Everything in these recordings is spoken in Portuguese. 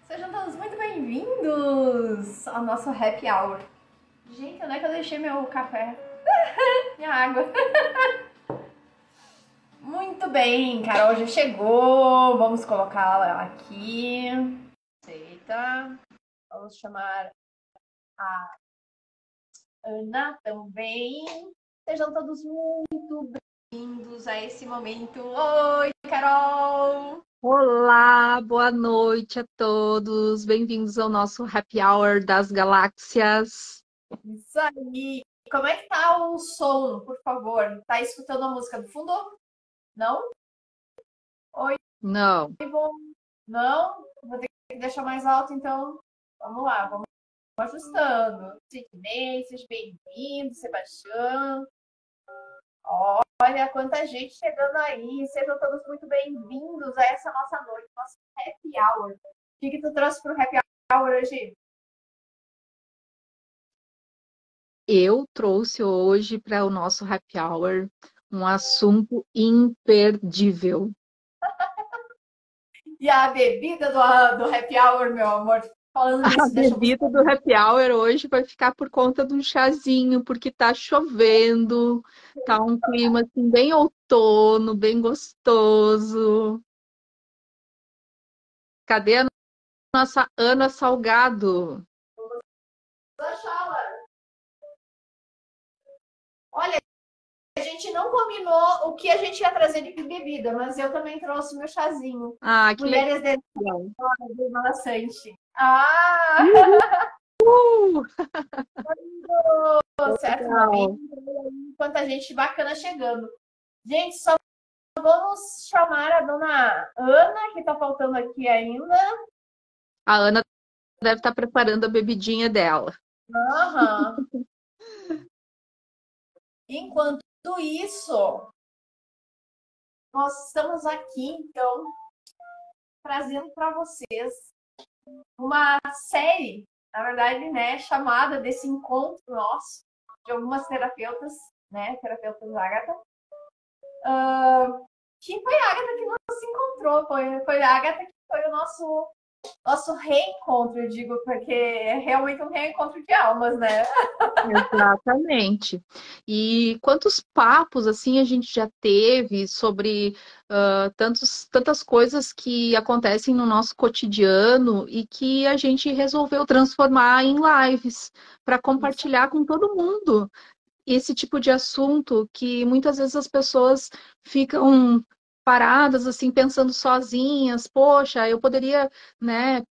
Sejam todos muito bem-vindos ao nosso Happy Hour. Gente, onde é que eu deixei meu café? Minha água. Muito bem, Carol já chegou. Vamos colocá-la aqui. Aceita. Vamos chamar a Ana também. Sejam todos muito bem-vindos a esse momento. Oi, Carol! Olá, boa noite a todos. Bem-vindos ao nosso Happy Hour das Galáxias. Isso aí! Como é que tá o som, por favor? Tá escutando a música do fundo? Não? Oi, Não, bom. Não? Vou ter que deixar mais alto, então. Vamos lá, vamos ajustando. Sidney, seja bem-vindo, Sebastião. Olha quanta gente chegando aí. Sejam todos muito bem-vindos a essa nossa noite, nosso Happy Hour. O que tu trouxe pro Happy Hour hoje? eu trouxe hoje para o nosso Happy Hour um assunto imperdível. E a bebida do Happy Hour, meu amor? Falando A nisso, deixa eu buscar. bebida do Happy Hour hoje vai ficar por conta de um chazinho, porque tá chovendo, tá um clima assim bem outono, bem gostoso. Cadê a nossa Ana Salgado? Olha, a gente não combinou o que a gente ia trazer de bebida, mas eu também trouxe meu chazinho. Ah, que Mulheres legal. desembaraçante. Ah, Uhul! certo Legal. momento. Quanta gente bacana chegando. Gente, só vamos chamar a dona Ana, que tá faltando aqui ainda. A Ana deve estar preparando a bebidinha dela. Aham. Enquanto isso, nós estamos aqui, então, trazendo para vocês uma série, na verdade, né, chamada desse encontro nosso, de algumas terapeutas, né, terapeutas Agatha, que foi a Agatha que nos encontrou, foi a Agatha que foi o nosso reencontro, eu digo, porque é realmente um reencontro de almas, né? Exatamente. E quantos papos assim a gente já teve sobre tantas coisas que acontecem no nosso cotidiano e que a gente resolveu transformar em lives para Isso. compartilhar com todo mundo esse tipo de assunto que muitas vezes as pessoas ficam paradas assim pensando sozinhas, poxa, eu poderia, né,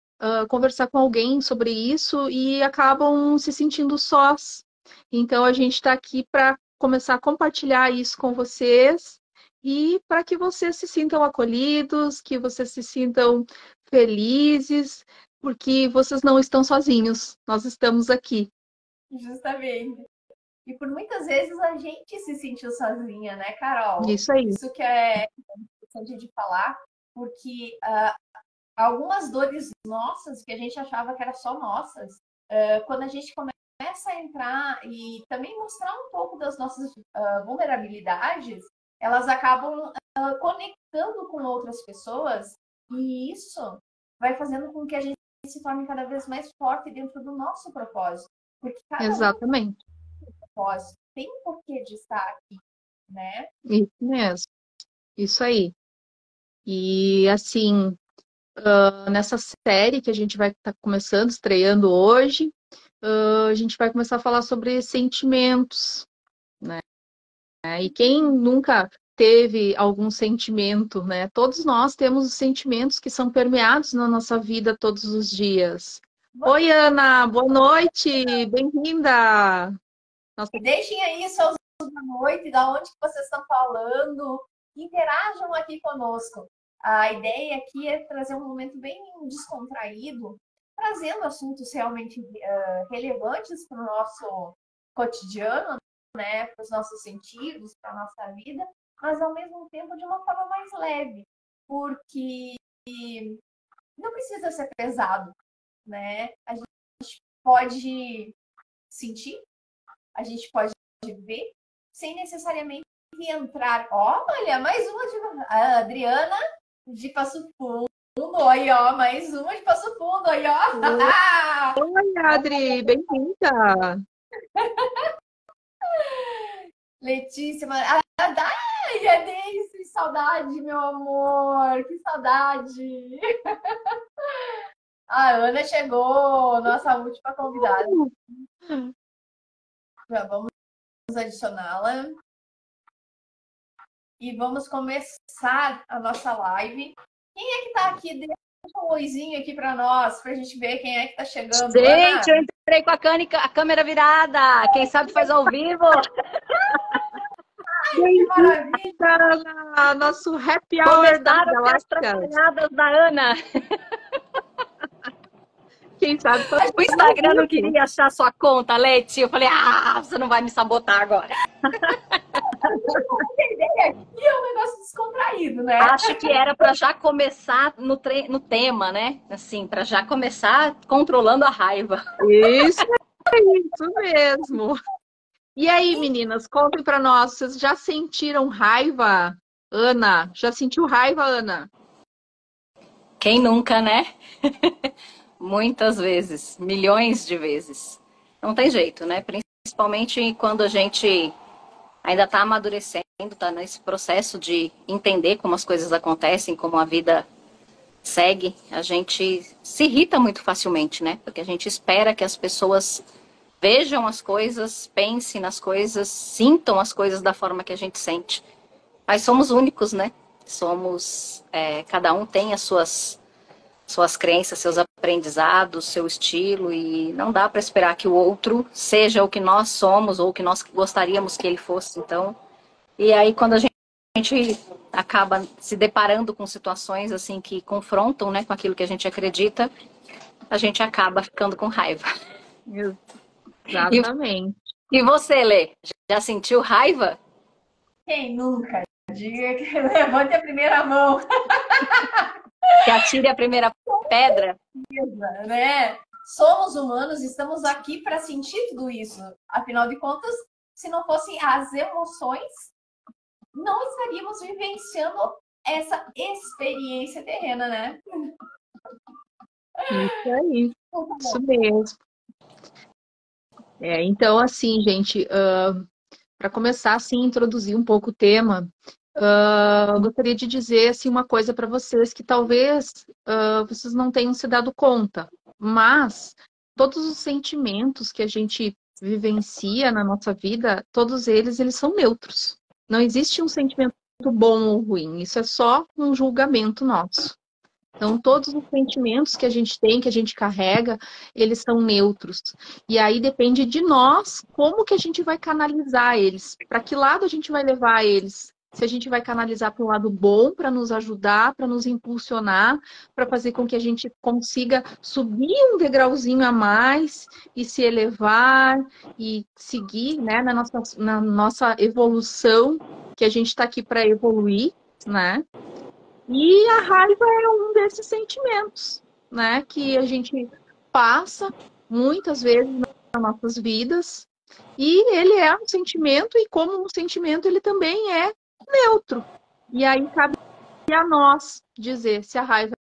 conversar com alguém sobre isso e acabam se sentindo sós. Então a gente está aqui para começar a compartilhar isso com vocês e para que vocês se sintam acolhidos, que vocês se sintam felizes, porque vocês não estão sozinhos, nós estamos aqui. Justamente. E por muitas vezes a gente se sentiu sozinha, né, Carol? Isso aí. Isso que é interessante de falar, porque algumas dores nossas, que a gente achava que eram só nossas, quando a gente começa a entrar e também mostrar um pouco das nossas vulnerabilidades, elas acabam conectando com outras pessoas e isso vai fazendo com que a gente se torne cada vez mais forte dentro do nosso propósito. Porque cada um tem Exatamente. um propósito, tem um porquê de estar aqui, né? Isso mesmo, isso aí. E assim, nessa série que a gente vai estar começando, estreando hoje, a gente vai começar a falar sobre sentimentos, né? E quem nunca teve algum sentimento, né? Todos nós temos os sentimentos que são permeados na nossa vida todos os dias. Oi, Ana, boa noite, bem-vinda. Nossa, Deixem aí seus da noite, da onde que vocês estão falando, interajam aqui conosco. A ideia aqui é trazer um momento bem descontraído, trazendo assuntos realmente relevantes para o nosso cotidiano, né, para os nossos sentidos, para a nossa vida, mas ao mesmo tempo de uma forma mais leve, porque não precisa ser pesado, né? A gente pode sentir, a gente pode ver, sem necessariamente entrar. Olha, mais uma de a Adriana de Passo Fundo. Aí, ó, mais uma de Passo Fundo. Aí, ó. Oi, Adri, bem-vinda. Letícia, ai, a Deise, que saudade, meu amor, que saudade. A Ana chegou, nossa última convidada. Já vamos adicioná-la. E vamos começar a nossa live. Quem é que tá aqui? Deixa um oizinho aqui para nós, para a gente ver quem é que tá chegando. Gente, Ana? Eu entrei com a câmera virada. Quem sabe faz ao vivo. Ai, que maravilha! Nosso happy hour da Galáctica da Ana. Quem sabe faz o Instagram não queria achar sua conta, Leti. Eu falei, você não vai me sabotar agora. A ideia aqui é um negócio descontraído, né? Acho que era para já começar no tema, né? Assim, para já começar controlando a raiva. Isso mesmo. E aí, meninas, contem para nós, vocês já sentiram raiva? Ana, já sentiu raiva, Ana? Quem nunca, né? Muitas vezes, milhões de vezes. Não tem jeito, né? Principalmente quando a gente ainda está amadurecendo, está nesse processo de entender como as coisas acontecem, como a vida segue, a gente se irrita muito facilmente, né? Porque a gente espera que as pessoas vejam as coisas, pensem nas coisas, sintam as coisas da forma que a gente sente. Mas somos únicos, né? Cada um tem as suas crenças, seus aprendizados, seu estilo, e não dá para esperar que o outro seja o que nós somos ou o que nós gostaríamos que ele fosse. Então, e aí quando a gente acaba se deparando com situações assim que confrontam, né, com aquilo que a gente acredita, a gente acaba ficando com raiva. Exatamente. E você, Lê, já sentiu raiva? Quem nunca? Diga que levante a primeira mão. Que atire a primeira pedra. Né? Somos humanos, estamos aqui para sentir tudo isso. Afinal de contas, se não fossem as emoções, não estaríamos vivenciando essa experiência terrena, né? Isso aí, isso mesmo. Então, assim, gente, para começar assim, introduzir um pouco o tema, eu gostaria de dizer assim, uma coisa para vocês que talvez vocês não tenham se dado conta, mas todos os sentimentos que a gente vivencia na nossa vida, todos eles são neutros. Não existe um sentimento bom ou ruim, isso é só um julgamento nosso. Então, todos os sentimentos que a gente tem, que a gente carrega, eles são neutros. E aí depende de nós como que a gente vai canalizar eles. Para que lado a gente vai levar eles? Se a gente vai canalizar para um lado bom, para nos ajudar, para nos impulsionar, para fazer com que a gente consiga subir um degrauzinho a mais e se elevar e seguir, né, na nossa evolução, que a gente está aqui para evoluir, né? E a raiva é um desses sentimentos, né? Que a gente passa muitas vezes nas nossas vidas. E ele é um sentimento, e como um sentimento, ele também é neutro. E aí cabe a nós dizer se a raiva...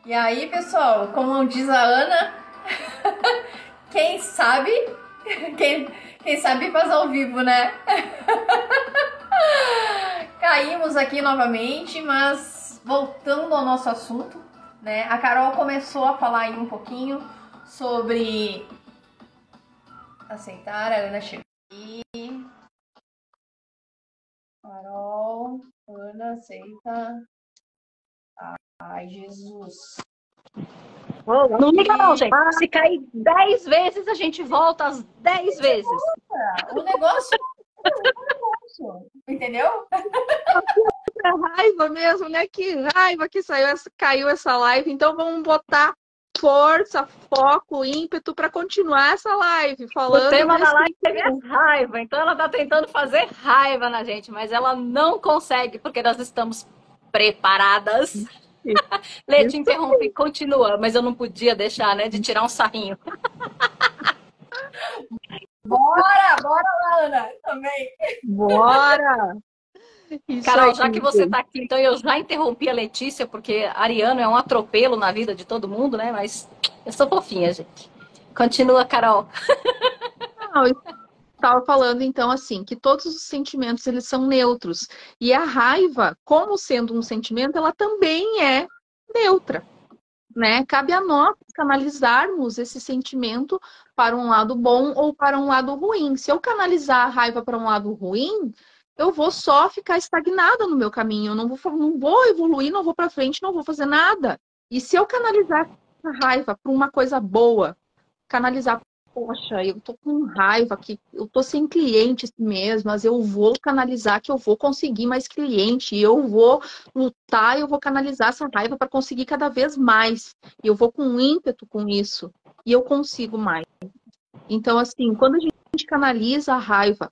E aí, pessoal, como diz a Ana, quem sabe faz ao vivo, né? Caímos aqui novamente, mas voltando ao nosso assunto, né? A Carol começou a falar aí um pouquinho sobre aceitar, a Ana chegou aqui. Carol, Ana, aceita. Ai, Jesus. Não liga não, gente. Se cair 10 vezes, a gente volta as 10 vezes. O negócio... Entendeu? Raiva mesmo, né? Que raiva que caiu essa live. Então vamos botar força, foco, ímpeto para continuar essa live. Falando o tema da live é raiva. Então ela está tentando fazer raiva na gente, mas ela não consegue, porque nós estamos preparadas Lê, te Isso. interrompi, continua, mas eu não podia deixar, né, de tirar um sarrinho. Bora, bora lá, Ana, também. Bora! Isso Carol, aí, já que você está aqui, então eu já interrompi a Letícia, porque Ariano é um atropelo na vida de todo mundo, né? Mas eu sou fofinha, gente. Continua, Carol. não, eu estava falando então assim, que todos os sentimentos eles são neutros. E a raiva, como sendo um sentimento, ela também é neutra, né? Cabe a nós canalizarmos esse sentimento para um lado bom ou para um lado ruim. Se eu canalizar a raiva para um lado ruim, eu vou só ficar estagnada no meu caminho. Eu não vou evoluir, não vou para frente, não vou fazer nada. E se eu canalizar a raiva para uma coisa boa, canalizar, poxa, eu tô com raiva aqui, eu tô sem clientes mesmo, mas eu vou canalizar que eu vou conseguir mais cliente, eu vou lutar, eu vou canalizar essa raiva para conseguir cada vez mais. E eu vou com ímpeto com isso e eu consigo mais. Então, assim, quando a gente canaliza a raiva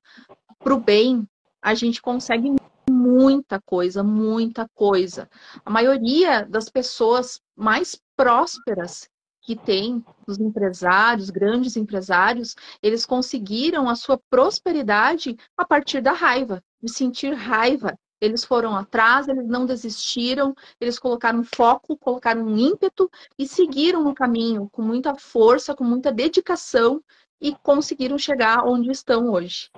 para o bem, a gente consegue muita coisa, muita coisa. A maioria das pessoas mais prósperas que tem, os empresários, grandes empresários, eles conseguiram a sua prosperidade a partir da raiva, de sentir raiva. Eles foram atrás, eles não desistiram, eles colocaram foco, colocaram um ímpeto e seguiram no caminho com muita força, com muita dedicação e conseguiram chegar onde estão hoje.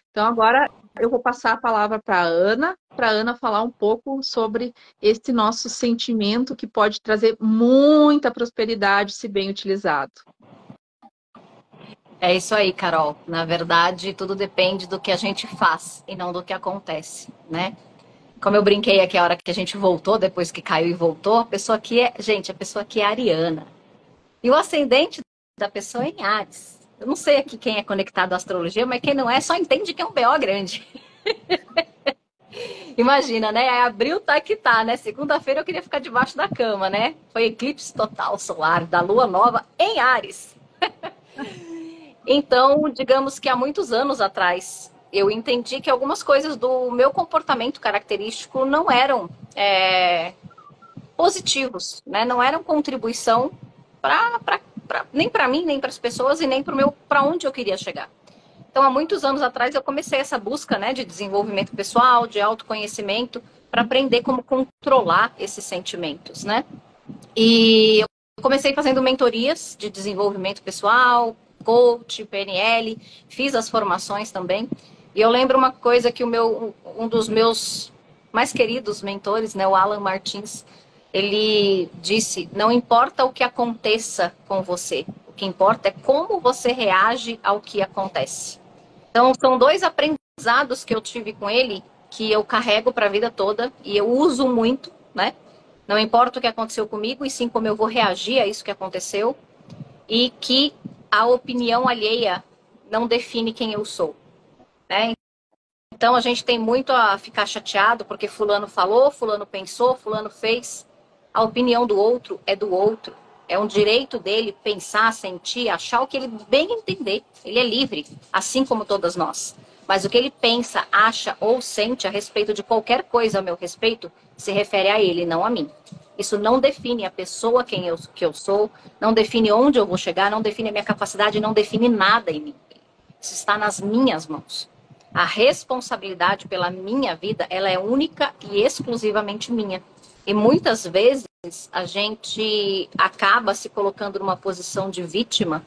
Então, agora eu vou passar a palavra para a Ana falar um pouco sobre esse nosso sentimento que pode trazer muita prosperidade se bem utilizado. É isso aí, Carol. Na verdade, tudo depende do que a gente faz e não do que acontece, né? Como eu brinquei aqui a hora que a gente voltou, depois que caiu e voltou, a pessoa aqui é, gente, a pessoa aqui é ariana. E o ascendente da pessoa é em Áries. Eu não sei aqui quem é conectado à astrologia, mas quem não é só entende que é um BO grande. Imagina, né? Abril tá que tá, né? Segunda-feira eu queria ficar debaixo da cama, né? Foi eclipse total solar da lua nova em Áries. Então, digamos que há muitos anos atrás, eu entendi que algumas coisas do meu comportamento característico não eram positivos, né? Não eram contribuição nem para mim, nem para as pessoas e nem para onde eu queria chegar. Então, há muitos anos atrás, eu comecei essa busca, né, de desenvolvimento pessoal, de autoconhecimento, para aprender como controlar esses sentimentos, né? E eu comecei fazendo mentorias de desenvolvimento pessoal, coach, PNL, fiz as formações também. E eu lembro uma coisa que um dos meus mais queridos mentores, né, o Alan Martins, ele disse: não importa o que aconteça com você, o que importa é como você reage ao que acontece. Então, são dois aprendizados que eu tive com ele, que eu carrego para a vida toda e eu uso muito, né? Não importa o que aconteceu comigo, e sim como eu vou reagir a isso que aconteceu, e que a opinião alheia não define quem eu sou, né? Então, a gente tem muito a ficar chateado porque fulano falou, fulano pensou, fulano fez. A opinião do outro é do outro. É um direito dele pensar, sentir, achar o que ele bem entender. Ele é livre, assim como todas nós. Mas o que ele pensa, acha ou sente a respeito de qualquer coisa a meu respeito, se refere a ele, não a mim. Isso não define a pessoa que eu sou, não define onde eu vou chegar, não define a minha capacidade, não define nada em mim. Isso está nas minhas mãos. A responsabilidade pela minha vida, ela é única e exclusivamente minha. E muitas vezes a gente acaba se colocando numa posição de vítima,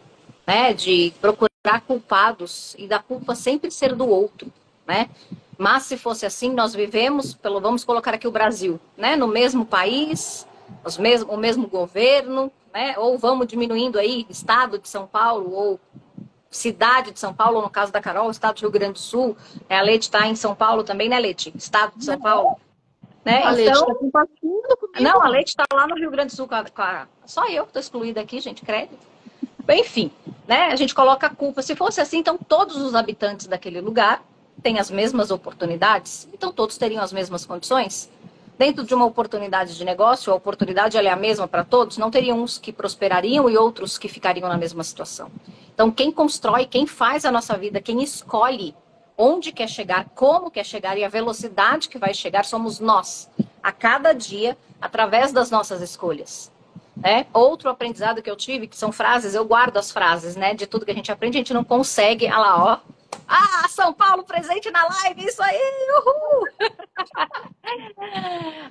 né, de procurar culpados e da culpa sempre ser do outro, né? Mas se fosse assim, nós vivemos, vamos colocar aqui o Brasil, né, no mesmo país, o mesmo governo, né? Ou vamos diminuindo aí estado de São Paulo ou cidade de São Paulo, no caso da Carol, estado do Rio Grande do Sul. A Leti está em São Paulo também, né, Leti? Estado de São Paulo. Né? A Leti está compartilhando comigo. Não, a Leti está lá no Rio Grande do Sul. Só eu que estou excluída aqui, gente, crédito. Enfim, né? A gente coloca a culpa. Se fosse assim, então todos os habitantes daquele lugar têm as mesmas oportunidades, então todos teriam as mesmas condições. Dentro de uma oportunidade de negócio, a oportunidade ela é a mesma para todos, não teriam uns que prosperariam e outros que ficariam na mesma situação. Então, quem constrói, quem faz a nossa vida, quem escolhe onde quer chegar, como quer chegar e a velocidade que vai chegar, somos nós. a cada dia, através das nossas escolhas. Né? Outro aprendizado que eu tive, que são frases, eu guardo as frases, né? De tudo que a gente aprende, a gente não consegue. Olha lá, ó. Ah, São Paulo presente na live, isso aí, uhul!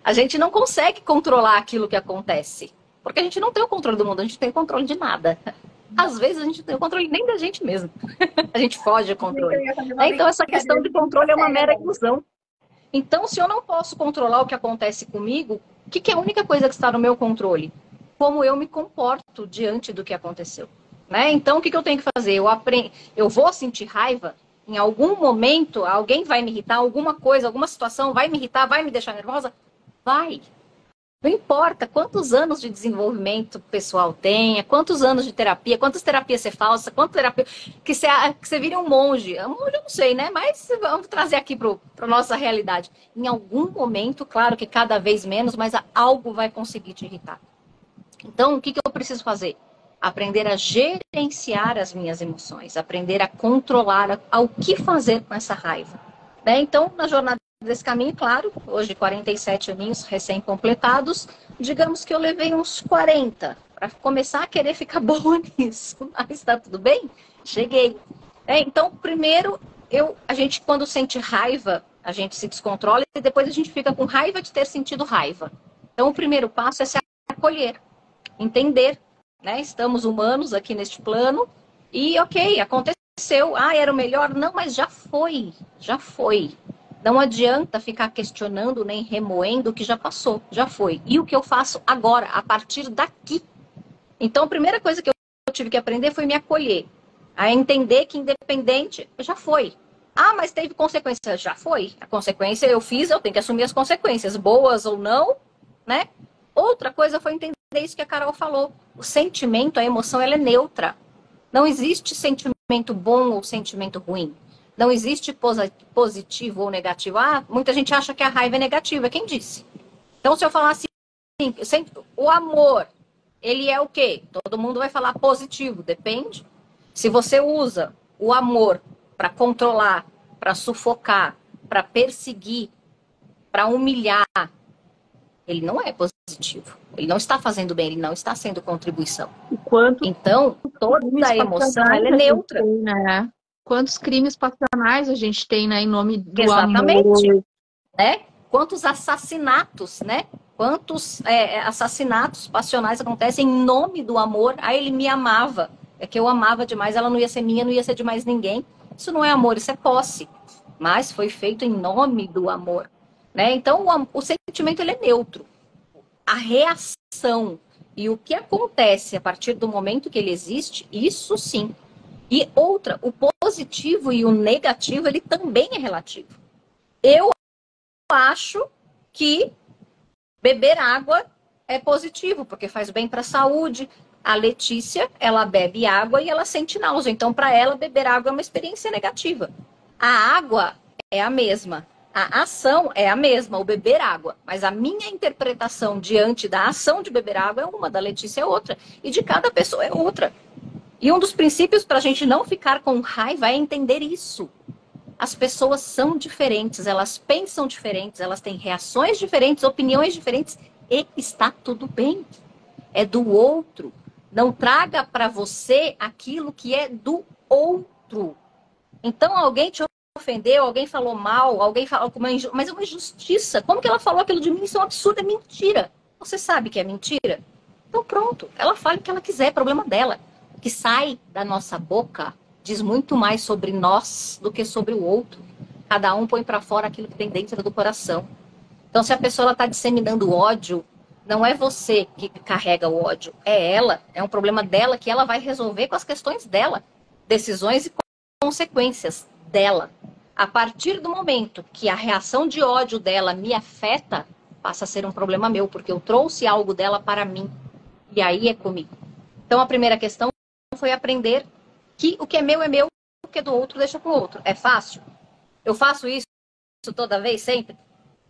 A gente não consegue controlar aquilo que acontece. Porque a gente não tem o controle do mundo, a gente tem o controle de nada. Às vezes a gente não tem o controle nem da gente mesmo. A gente foge do controle. Então essa questão de controle é uma mera ilusão. Então, se eu não posso controlar o que acontece comigo, o que é a única coisa que está no meu controle? Como eu me comporto diante do que aconteceu. Né? Então, o que eu tenho que fazer? Eu vou sentir raiva? Em algum momento, alguém vai me irritar, alguma coisa, alguma situação vai me irritar, vai me deixar nervosa? Vai. Não importa quantos anos de desenvolvimento pessoal tenha, quantos anos de terapia, quantas terapias você faça, quanto terapia que você vire um monge. Um monge eu não sei, né? Mas vamos trazer aqui para a nossa realidade. Em algum momento, claro que cada vez menos, mas algo vai conseguir te irritar. Então, o que eu preciso fazer? Aprender a gerenciar as minhas emoções, aprender a controlar o que fazer com essa raiva. Né? Então, na jornada desse caminho, claro, hoje 47 aninhos recém-completados, digamos que eu levei uns 40 para começar a querer ficar boa nisso. Mas está tudo bem? Cheguei. Então, primeiro, a gente quando sente raiva, a gente se descontrola e depois a gente fica com raiva de ter sentido raiva. Então, o primeiro passo é se acolher, entender, né? Estamos humanos aqui neste plano e, ok, aconteceu. Ah, era o melhor? Não, mas já foi, já foi. Não adianta ficar questionando nem remoendo o que já passou, já foi. E o que eu faço agora, a partir daqui? Então, a primeira coisa que eu tive que aprender foi me acolher. A entender que independente, já foi. Ah, mas teve consequência. Já foi. A consequência eu fiz, eu tenho que assumir as consequências, boas ou não, né? Outra coisa foi entender isso que a Carol falou. O sentimento, a emoção, ela é neutra. Não existe sentimento bom ou sentimento ruim. Não existe positivo ou negativo. Ah, muita gente acha que a raiva é negativa. Quem disse? Então, se eu falar assim, o amor, ele é o quê? Todo mundo vai falar positivo, depende. Se você usa o amor para controlar, para sufocar, para perseguir, para humilhar, ele não é positivo. Ele não está fazendo bem, ele não está sendo contribuição. Então, toda a emoção ela é neutra. Tem, né? Quantos crimes passionais a gente tem, né, em nome do Exatamente. amor? Né? Quantos assassinatos, né? Quantos assassinatos passionais acontecem em nome do amor? Ah, ele me amava. É que eu amava demais, ela não ia ser minha, não ia ser de mais ninguém. Isso não é amor, isso é posse. Mas foi feito em nome do amor. Né? Então, o sentimento ele é neutro. A reação e o que acontece a partir do momento que ele existe, isso sim. E outra, o positivo e o negativo, ele também é relativo. Eu acho que beber água é positivo, porque faz bem para a saúde. A Letícia, ela bebe água e ela sente náusea. Então, para ela, beber água é uma experiência negativa. A água é a mesma. A ação é a mesma, o beber água. Mas a minha interpretação diante da ação de beber água é uma, da Letícia é outra. E de cada pessoa é outra. E um dos princípios para a gente não ficar com raiva é entender isso. As pessoas são diferentes, elas pensam diferentes, elas têm reações diferentes, opiniões diferentes, e está tudo bem. É do outro. Não traga para você aquilo que é do outro. Então, alguém te ofendeu, alguém falou mal, alguém falou mas é uma injustiça. Como que ela falou aquilo de mim? Isso é um absurdo, é mentira. Você sabe que é mentira? Então, pronto. Ela fala o que ela quiser, é problema dela. O que sai da nossa boca diz muito mais sobre nós do que sobre o outro. Cada um põe para fora aquilo que tem dentro do coração. Então, se a pessoa está disseminando ódio, não é você que carrega o ódio, é ela. É um problema dela que ela vai resolver com as questões dela. Decisões e consequências dela. A partir do momento que a reação de ódio dela me afeta, passa a ser um problema meu, porque eu trouxe algo dela para mim. E aí é comigo. Então, a primeira questão foi aprender que o que é meu, o que é do outro, deixa com o outro. É fácil? Eu faço isso toda vez, sempre?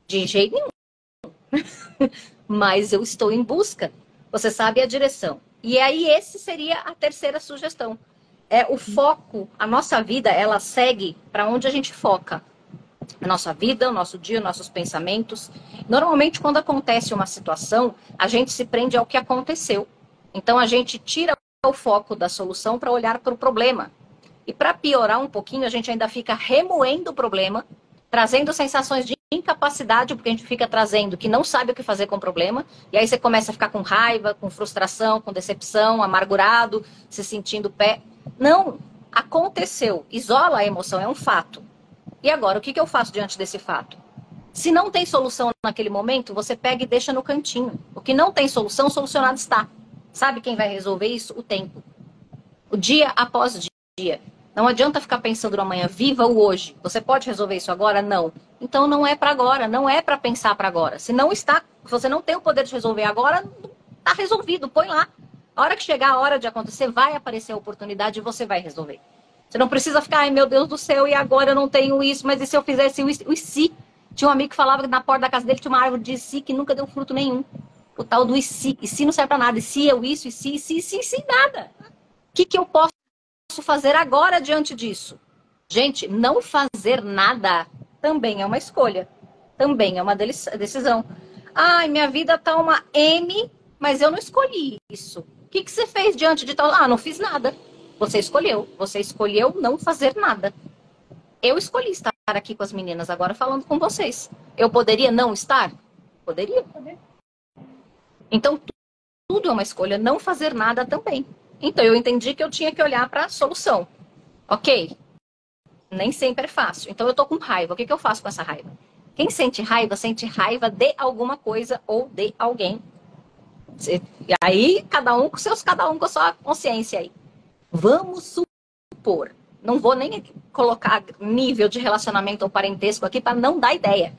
De jeito nenhum. Mas eu estou em busca. Você sabe a direção. E aí, esse seria a terceira sugestão. É o foco. A nossa vida, ela segue para onde a gente foca. A nossa vida, o nosso dia, nossos pensamentos. Normalmente, quando acontece uma situação, a gente se prende ao que aconteceu. Então, a gente tira o foco da solução para olhar para o problema. E para piorar um pouquinho, a gente ainda fica remoendo o problema, trazendo sensações de incapacidade, porque a gente fica trazendo que não sabe o que fazer com o problema, e aí você começa a ficar com raiva, com frustração, com decepção, amargurado, se sentindo pé. Não, aconteceu. Isola a emoção, é um fato. E agora, o que eu faço diante desse fato? Se não tem solução naquele momento, você pega e deixa no cantinho. O que não tem solução, solucionado está. Sabe quem vai resolver isso? O tempo. O dia após dia. Não adianta ficar pensando no amanhã. Viva o hoje. Você pode resolver isso agora? Não. Então não é para agora. Não é para pensar para agora. Se você não tem o poder de resolver agora, está resolvido. Põe lá. A hora que chegar a hora de acontecer, vai aparecer a oportunidade e você vai resolver. Você não precisa ficar, ai meu Deus do céu, e agora eu não tenho isso, mas e se eu fizesse o e se? Tinha um amigo que falava que na porta da casa dele tinha uma árvore de si que nunca deu fruto nenhum. O tal do e se. E se não serve para nada. E se eu isso, e se, nada. O que eu posso fazer agora diante disso? Gente, não fazer nada também é uma escolha. Também é uma decisão. Ai, minha vida tá uma M, mas eu não escolhi isso. O que você fez diante de tal? Ah, não fiz nada. Você escolheu. Você escolheu não fazer nada. Eu escolhi estar aqui com as meninas agora falando com vocês. Eu poderia não estar? Poderia. Então, tudo é uma escolha. Não fazer nada também. Então, eu entendi que eu tinha que olhar para a solução. Ok? Nem sempre é fácil. Então, eu tô com raiva. O que eu faço com essa raiva? Quem sente raiva de alguma coisa ou de alguém. E aí, cada um com a sua consciência aí. Vamos supor. Não vou nem colocar nível de relacionamento ou parentesco aqui para não dar ideia.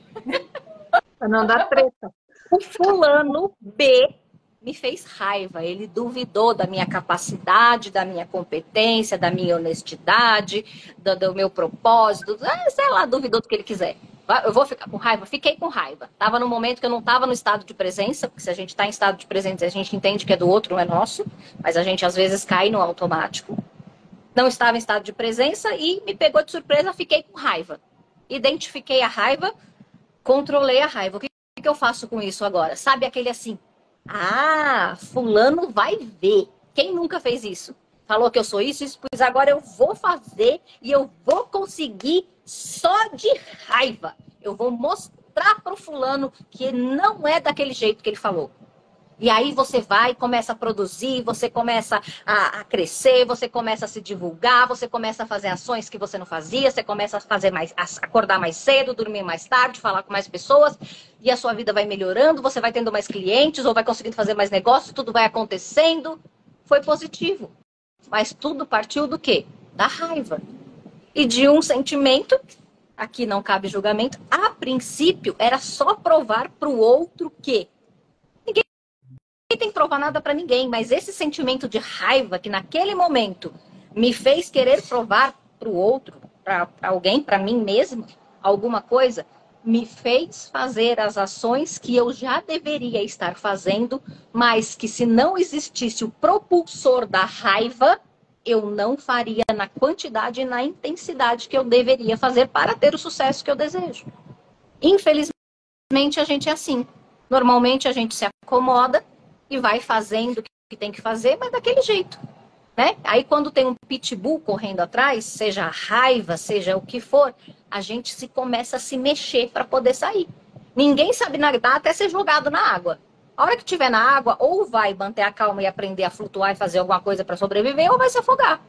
Para não dar treta. O fulano B me fez raiva. Ele duvidou da minha capacidade, da minha competência, da minha honestidade, do meu propósito. Sei lá, duvidou do que ele quiser. Eu vou ficar com raiva? Fiquei com raiva. Estava no momento que eu não estava no estado de presença, porque se a gente está em estado de presença, a gente entende que é do outro, não é nosso, mas a gente às vezes cai no automático. Não estava em estado de presença e me pegou de surpresa, fiquei com raiva. Identifiquei a raiva, controlei a raiva. O que eu faço com isso agora? Sabe aquele assim, fulano vai ver. Quem nunca fez isso? Falou que eu sou isso, pois agora eu vou fazer e eu vou conseguir só de raiva. Eu vou mostrar pro fulano que não é daquele jeito que ele falou. E aí você vai, começa a produzir, você começa a crescer, você começa a se divulgar, você começa a fazer ações que você não fazia, você começa a fazer acordar mais cedo, dormir mais tarde, falar com mais pessoas, e a sua vida vai melhorando, você vai tendo mais clientes, ou vai conseguindo fazer mais negócios, tudo vai acontecendo. Foi positivo. Mas tudo partiu do quê? Da raiva. E de um sentimento, aqui não cabe julgamento, a princípio era só provar para o outro que ninguém tem que provar nada para ninguém, mas esse sentimento de raiva que naquele momento me fez querer provar para o outro, para alguém, para mim mesma, alguma coisa, me fez fazer as ações que eu já deveria estar fazendo, mas que se não existisse o propulsor da raiva, eu não faria na quantidade e na intensidade que eu deveria fazer para ter o sucesso que eu desejo. Infelizmente, a gente é assim. Normalmente, a gente se acomoda e vai fazendo o que tem que fazer, mas daquele jeito, né? Aí quando tem um pitbull correndo atrás, seja a raiva, seja o que for, a gente começa a se mexer para poder sair. Ninguém sabe nadar até ser jogado na água. A hora que estiver na água, ou vai manter a calma e aprender a flutuar e fazer alguma coisa para sobreviver, ou vai se afogar.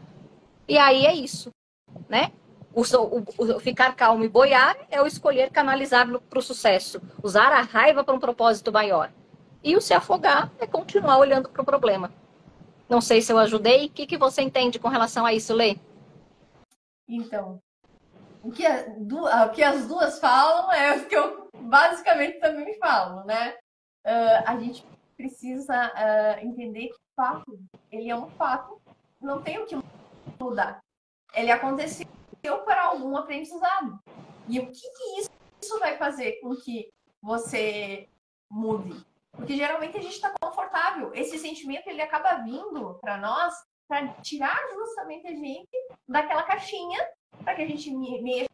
E aí é isso, né? O ficar calmo e boiar é o escolher canalizar para o sucesso. Usar a raiva para um propósito maior. E o se afogar é continuar olhando para o problema. Não sei se eu ajudei. O que você entende com relação a isso, Lê? Então, o que as duas falam é o que eu basicamente também falo, né? A gente precisa entender que o fato, ele é um fato, não tem o que mudar. Ele aconteceu para algum aprendizado. E o que isso vai fazer com que você mude? Porque geralmente a gente está confortável. Esse sentimento ele acaba vindo para nós para tirar justamente a gente daquela caixinha para que a gente mexa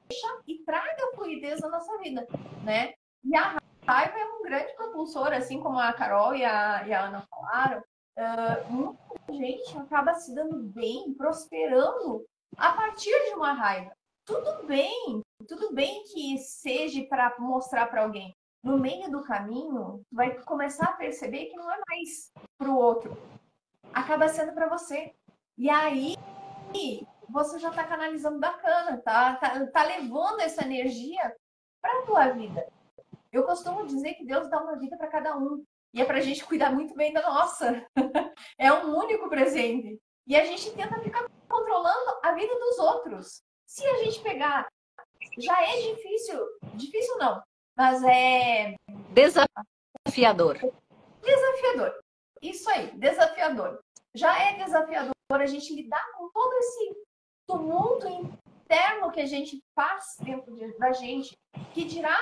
e traga fluidez na nossa vida, né? E a raiva é um grande propulsor, assim como a Carol e a Ana falaram. Muita gente acaba se dando bem, prosperando a partir de uma raiva. Tudo bem que seja para mostrar para alguém. No meio do caminho, tu vai começar a perceber que não é mais para o outro, acaba sendo para você. E aí você já está canalizando bacana, tá levando essa energia para a tua vida. Eu costumo dizer que Deus dá uma vida para cada um. E é para a gente cuidar muito bem da nossa. É um único presente. E a gente tenta ficar controlando a vida dos outros. Se a gente pegar, já é difícil não, mas é desafiador. Desafiador. Isso aí, desafiador. Já é desafiador a gente lidar com todo esse tumulto interno que a gente faz dentro da gente, que dirá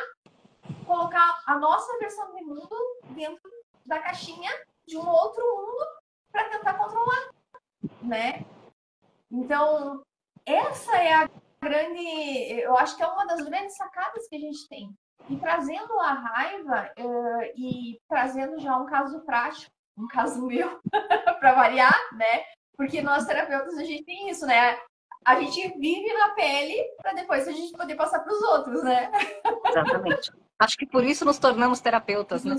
colocar a nossa versão de mundo dentro da caixinha de um outro mundo para tentar controlar, né? Então, essa é a grande, eu acho que é uma das grandes sacadas que a gente tem. E trazendo a raiva e trazendo já um caso prático, um caso meu, para variar, né? Porque nós terapeutas a gente tem isso, né? A gente vive na pele para depois a gente poder passar para os outros, né? Exatamente. Acho que por isso nos tornamos terapeutas, né?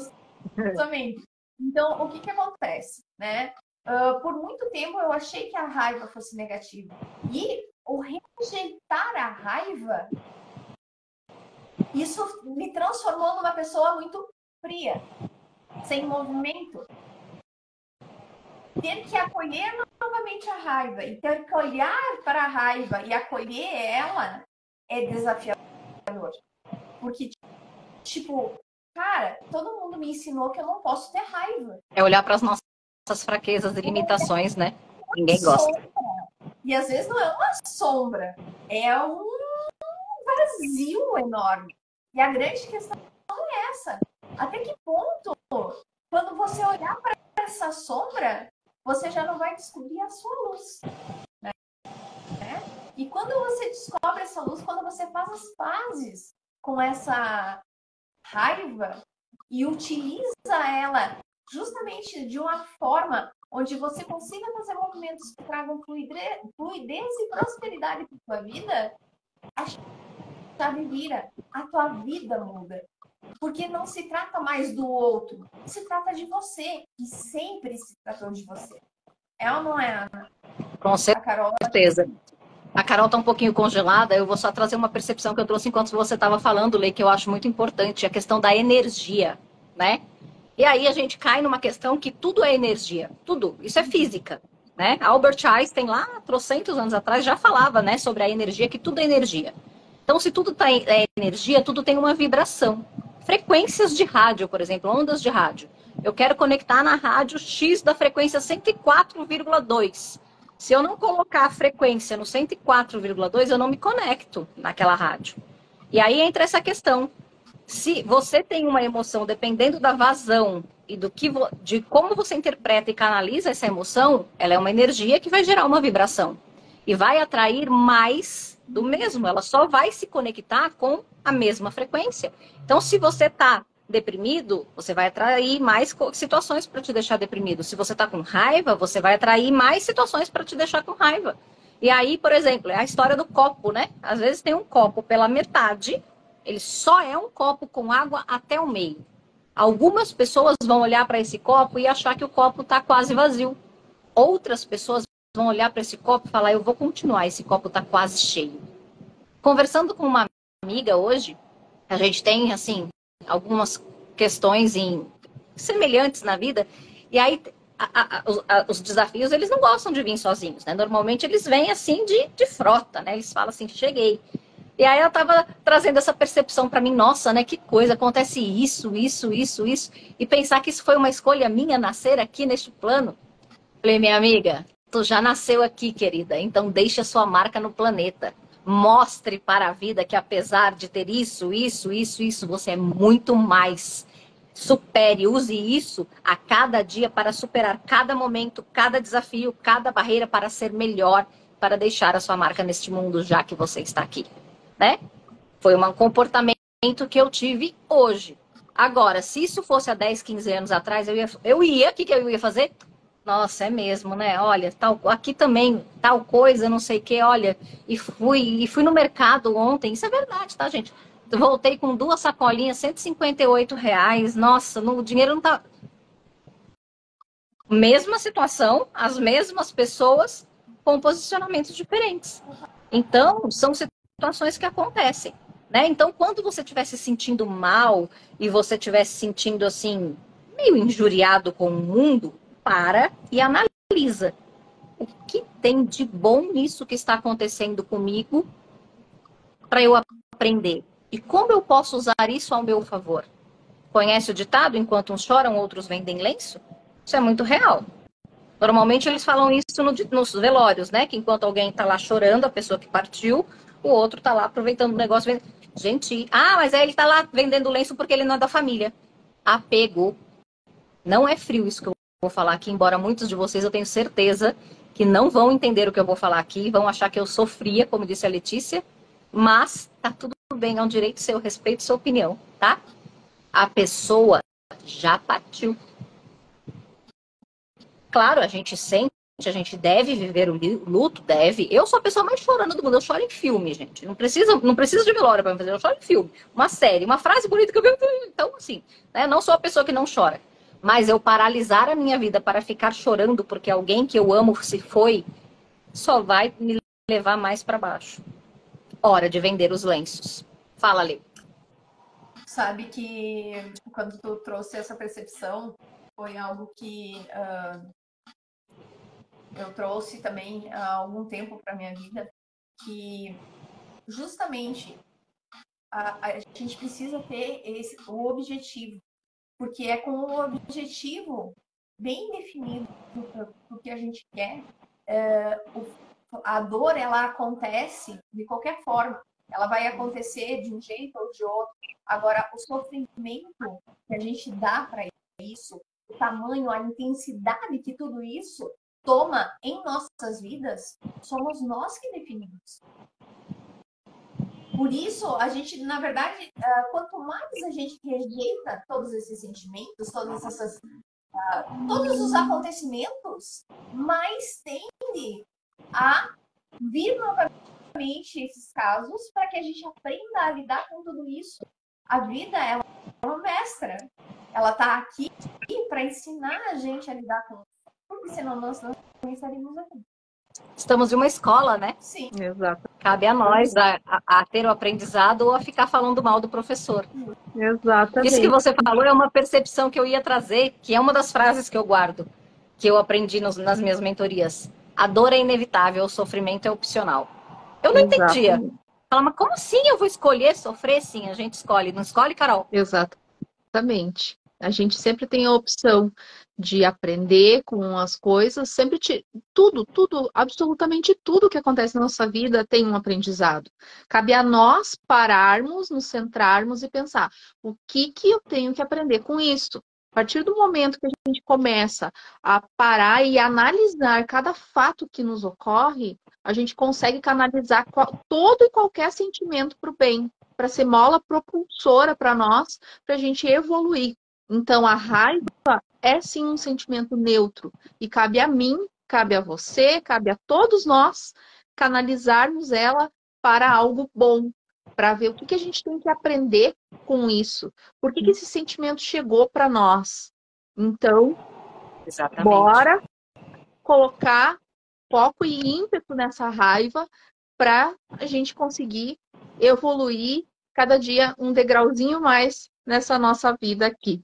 Justamente. Então, o que acontece, né? Por muito tempo eu achei que a raiva fosse negativa. E o rejeitar a raiva, isso me transformou numa pessoa muito fria, sem movimento. Ter que acolher novamente a raiva e ter que olhar para a raiva e acolher ela é desafiador. Porque, tipo, cara, todo mundo me ensinou que eu não posso ter raiva. É olhar para as nossas fraquezas e limitações, né? Ninguém gosta. E às vezes não é uma sombra, é um vazio enorme. E a grande questão é essa. Até que ponto, quando você olhar para essa sombra, você já não vai descobrir a sua luz. Né? E quando você descobre essa luz, quando você faz as pazes com essa raiva e utiliza ela justamente de uma forma onde você consiga fazer movimentos que tragam fluidez e prosperidade para a tua vida, a chave vira, a tua vida muda. Porque não se trata mais do outro, se trata de você, que sempre se tratou de você. É ou não é, Ana? Com certeza. A Carol está um pouquinho congelada, eu vou só trazer uma percepção que eu trouxe enquanto você estava falando, Lê, que eu acho muito importante, a questão da energia, né? E aí a gente cai numa questão que tudo é energia, tudo, isso é física, né? Albert Einstein lá, trocentos anos atrás, já falava, né, sobre a energia, que tudo é energia. Então, se tudo é energia, tudo tem uma vibração. Frequências de rádio, por exemplo, ondas de rádio. Eu quero conectar na rádio X da frequência 104,2. Se eu não colocar a frequência no 104,2, eu não me conecto naquela rádio. E aí entra essa questão. Se você tem uma emoção, dependendo da vazão e de como você interpreta e canaliza essa emoção, ela é uma energia que vai gerar uma vibração. E vai atrair mais do mesmo. Ela só vai se conectar com a mesma frequência. Então, se você está deprimido, você vai atrair mais situações para te deixar deprimido. Se você está com raiva, você vai atrair mais situações para te deixar com raiva. E aí, por exemplo, é a história do copo, né? Às vezes tem um copo pela metade, ele só é um copo com água até o meio. Algumas pessoas vão olhar para esse copo e achar que o copo está quase vazio. Outras pessoas vão olhar para esse copo e falar, eu vou continuar, esse copo está quase cheio. Conversando com uma amiga hoje, a gente tem, assim, algumas questões semelhantes na vida, e aí os desafios, eles não gostam de vir sozinhos, né? Normalmente eles vêm, assim, de frota, né? Eles falam assim, cheguei. E aí ela estava trazendo essa percepção para mim, nossa, né? Que coisa, acontece isso, e pensar que isso foi uma escolha minha, nascer aqui neste plano. Falei, minha amiga, tu já nasceu aqui, querida, então deixe a sua marca no planeta. Mostre para a vida que apesar de ter isso, você é muito mais. Supere, use isso a cada dia para superar cada momento, cada desafio, cada barreira para ser melhor. para deixar a sua marca neste mundo, já que você está aqui, né? Foi um comportamento que eu tive hoje. Agora, se isso fosse há 10, 15 anos atrás, o que eu ia fazer? Nossa, é mesmo, né? Olha, aqui também, tal coisa, não sei o que, olha, e fui no mercado ontem, isso é verdade, tá, gente? Voltei com 2 sacolinhas, R$ 158. Nossa, o dinheiro não tá... Mesma situação, as mesmas pessoas com posicionamentos diferentes. Então, são situações que acontecem, né? Então, quando você estiver se sentindo mal e você estiver se sentindo assim, meio injuriado com o mundo, para e analisa o que tem de bom nisso que está acontecendo comigo para eu aprender. E como eu posso usar isso ao meu favor? Conhece o ditado? Enquanto uns choram, outros vendem lenço? Isso é muito real. Normalmente eles falam isso nos velórios, né? Que enquanto alguém está lá chorando, a pessoa que partiu, o outro está lá aproveitando o negócio. Gente, mas aí ele está lá vendendo lenço porque ele não é da família. Apego. Não é frio isso que eu vou falar aqui, embora muitos de vocês eu tenho certeza que não vão entender o que eu vou falar aqui, vão achar que eu sou fria, como disse a Letícia, mas tá tudo bem, é um direito seu, respeito sua opinião, tá? A pessoa já partiu. Claro, a gente sente, a gente deve viver o luto, deve. Eu sou a pessoa mais chorando do mundo, eu choro em filme, gente. Não precisa de velório para me fazer, eu choro em filme. Uma série, uma frase bonita que eu... Então, assim, né? Não sou a pessoa que não chora. Mas eu paralisar a minha vida para ficar chorando porque alguém que eu amo se foi, só vai me levar mais para baixo. Hora de vender os lenços. Fala, Lê. Sabe que quando tu trouxe essa percepção, foi algo que eu trouxe também há algum tempo para minha vida, que justamente a gente precisa ter o objetivo, porque é com o objetivo bem definido do que a gente quer, a dor ela acontece de qualquer forma, ela vai acontecer de um jeito ou de outro. Agora, o sofrimento que a gente dá para isso, o tamanho, a intensidade que tudo isso toma em nossas vidas, somos nós que definimos. Por isso, a gente, na verdade, quanto mais a gente rejeita todos esses sentimentos, todos os acontecimentos, mais tende a vir novamente esses casos para que a gente aprenda a lidar com tudo isso. A vida, ela é uma mestra. Ela está aqui para ensinar a gente a lidar com isso. Porque senão nós não estaríamos aqui. Estamos em uma escola, né? Sim. Exato. Cabe a nós a ter o aprendizado ou a ficar falando mal do professor. Exatamente. Isso que você falou é uma percepção que eu ia trazer, que é uma das frases que eu guardo, que eu aprendi nas minhas mentorias. A dor é inevitável, o sofrimento é opcional. Eu não entendia. Falava, mas como assim eu vou escolher sofrer? Sim, a gente escolhe. Não escolhe, Carol? Exatamente. A gente sempre tem a opção de aprender com as coisas, sempre tudo, absolutamente tudo que acontece na nossa vida tem um aprendizado. Cabe a nós pararmos, nos centrarmos e pensar, o que eu tenho que aprender com isso? A partir do momento que a gente começa a parar e analisar cada fato que nos ocorre, a gente consegue canalizar todo e qualquer sentimento para o bem, para ser mola propulsora para nós, para a gente evoluir. Então, a raiva é sim um sentimento neutro. E cabe a mim, cabe a você, cabe a todos nós canalizarmos ela para algo bom, para ver o que a gente tem que aprender com isso. Por que esse sentimento chegou para nós? Então, exatamente, bora colocar foco e ímpeto nessa raiva para a gente conseguir evoluir cada dia um degrauzinho mais nessa nossa vida aqui.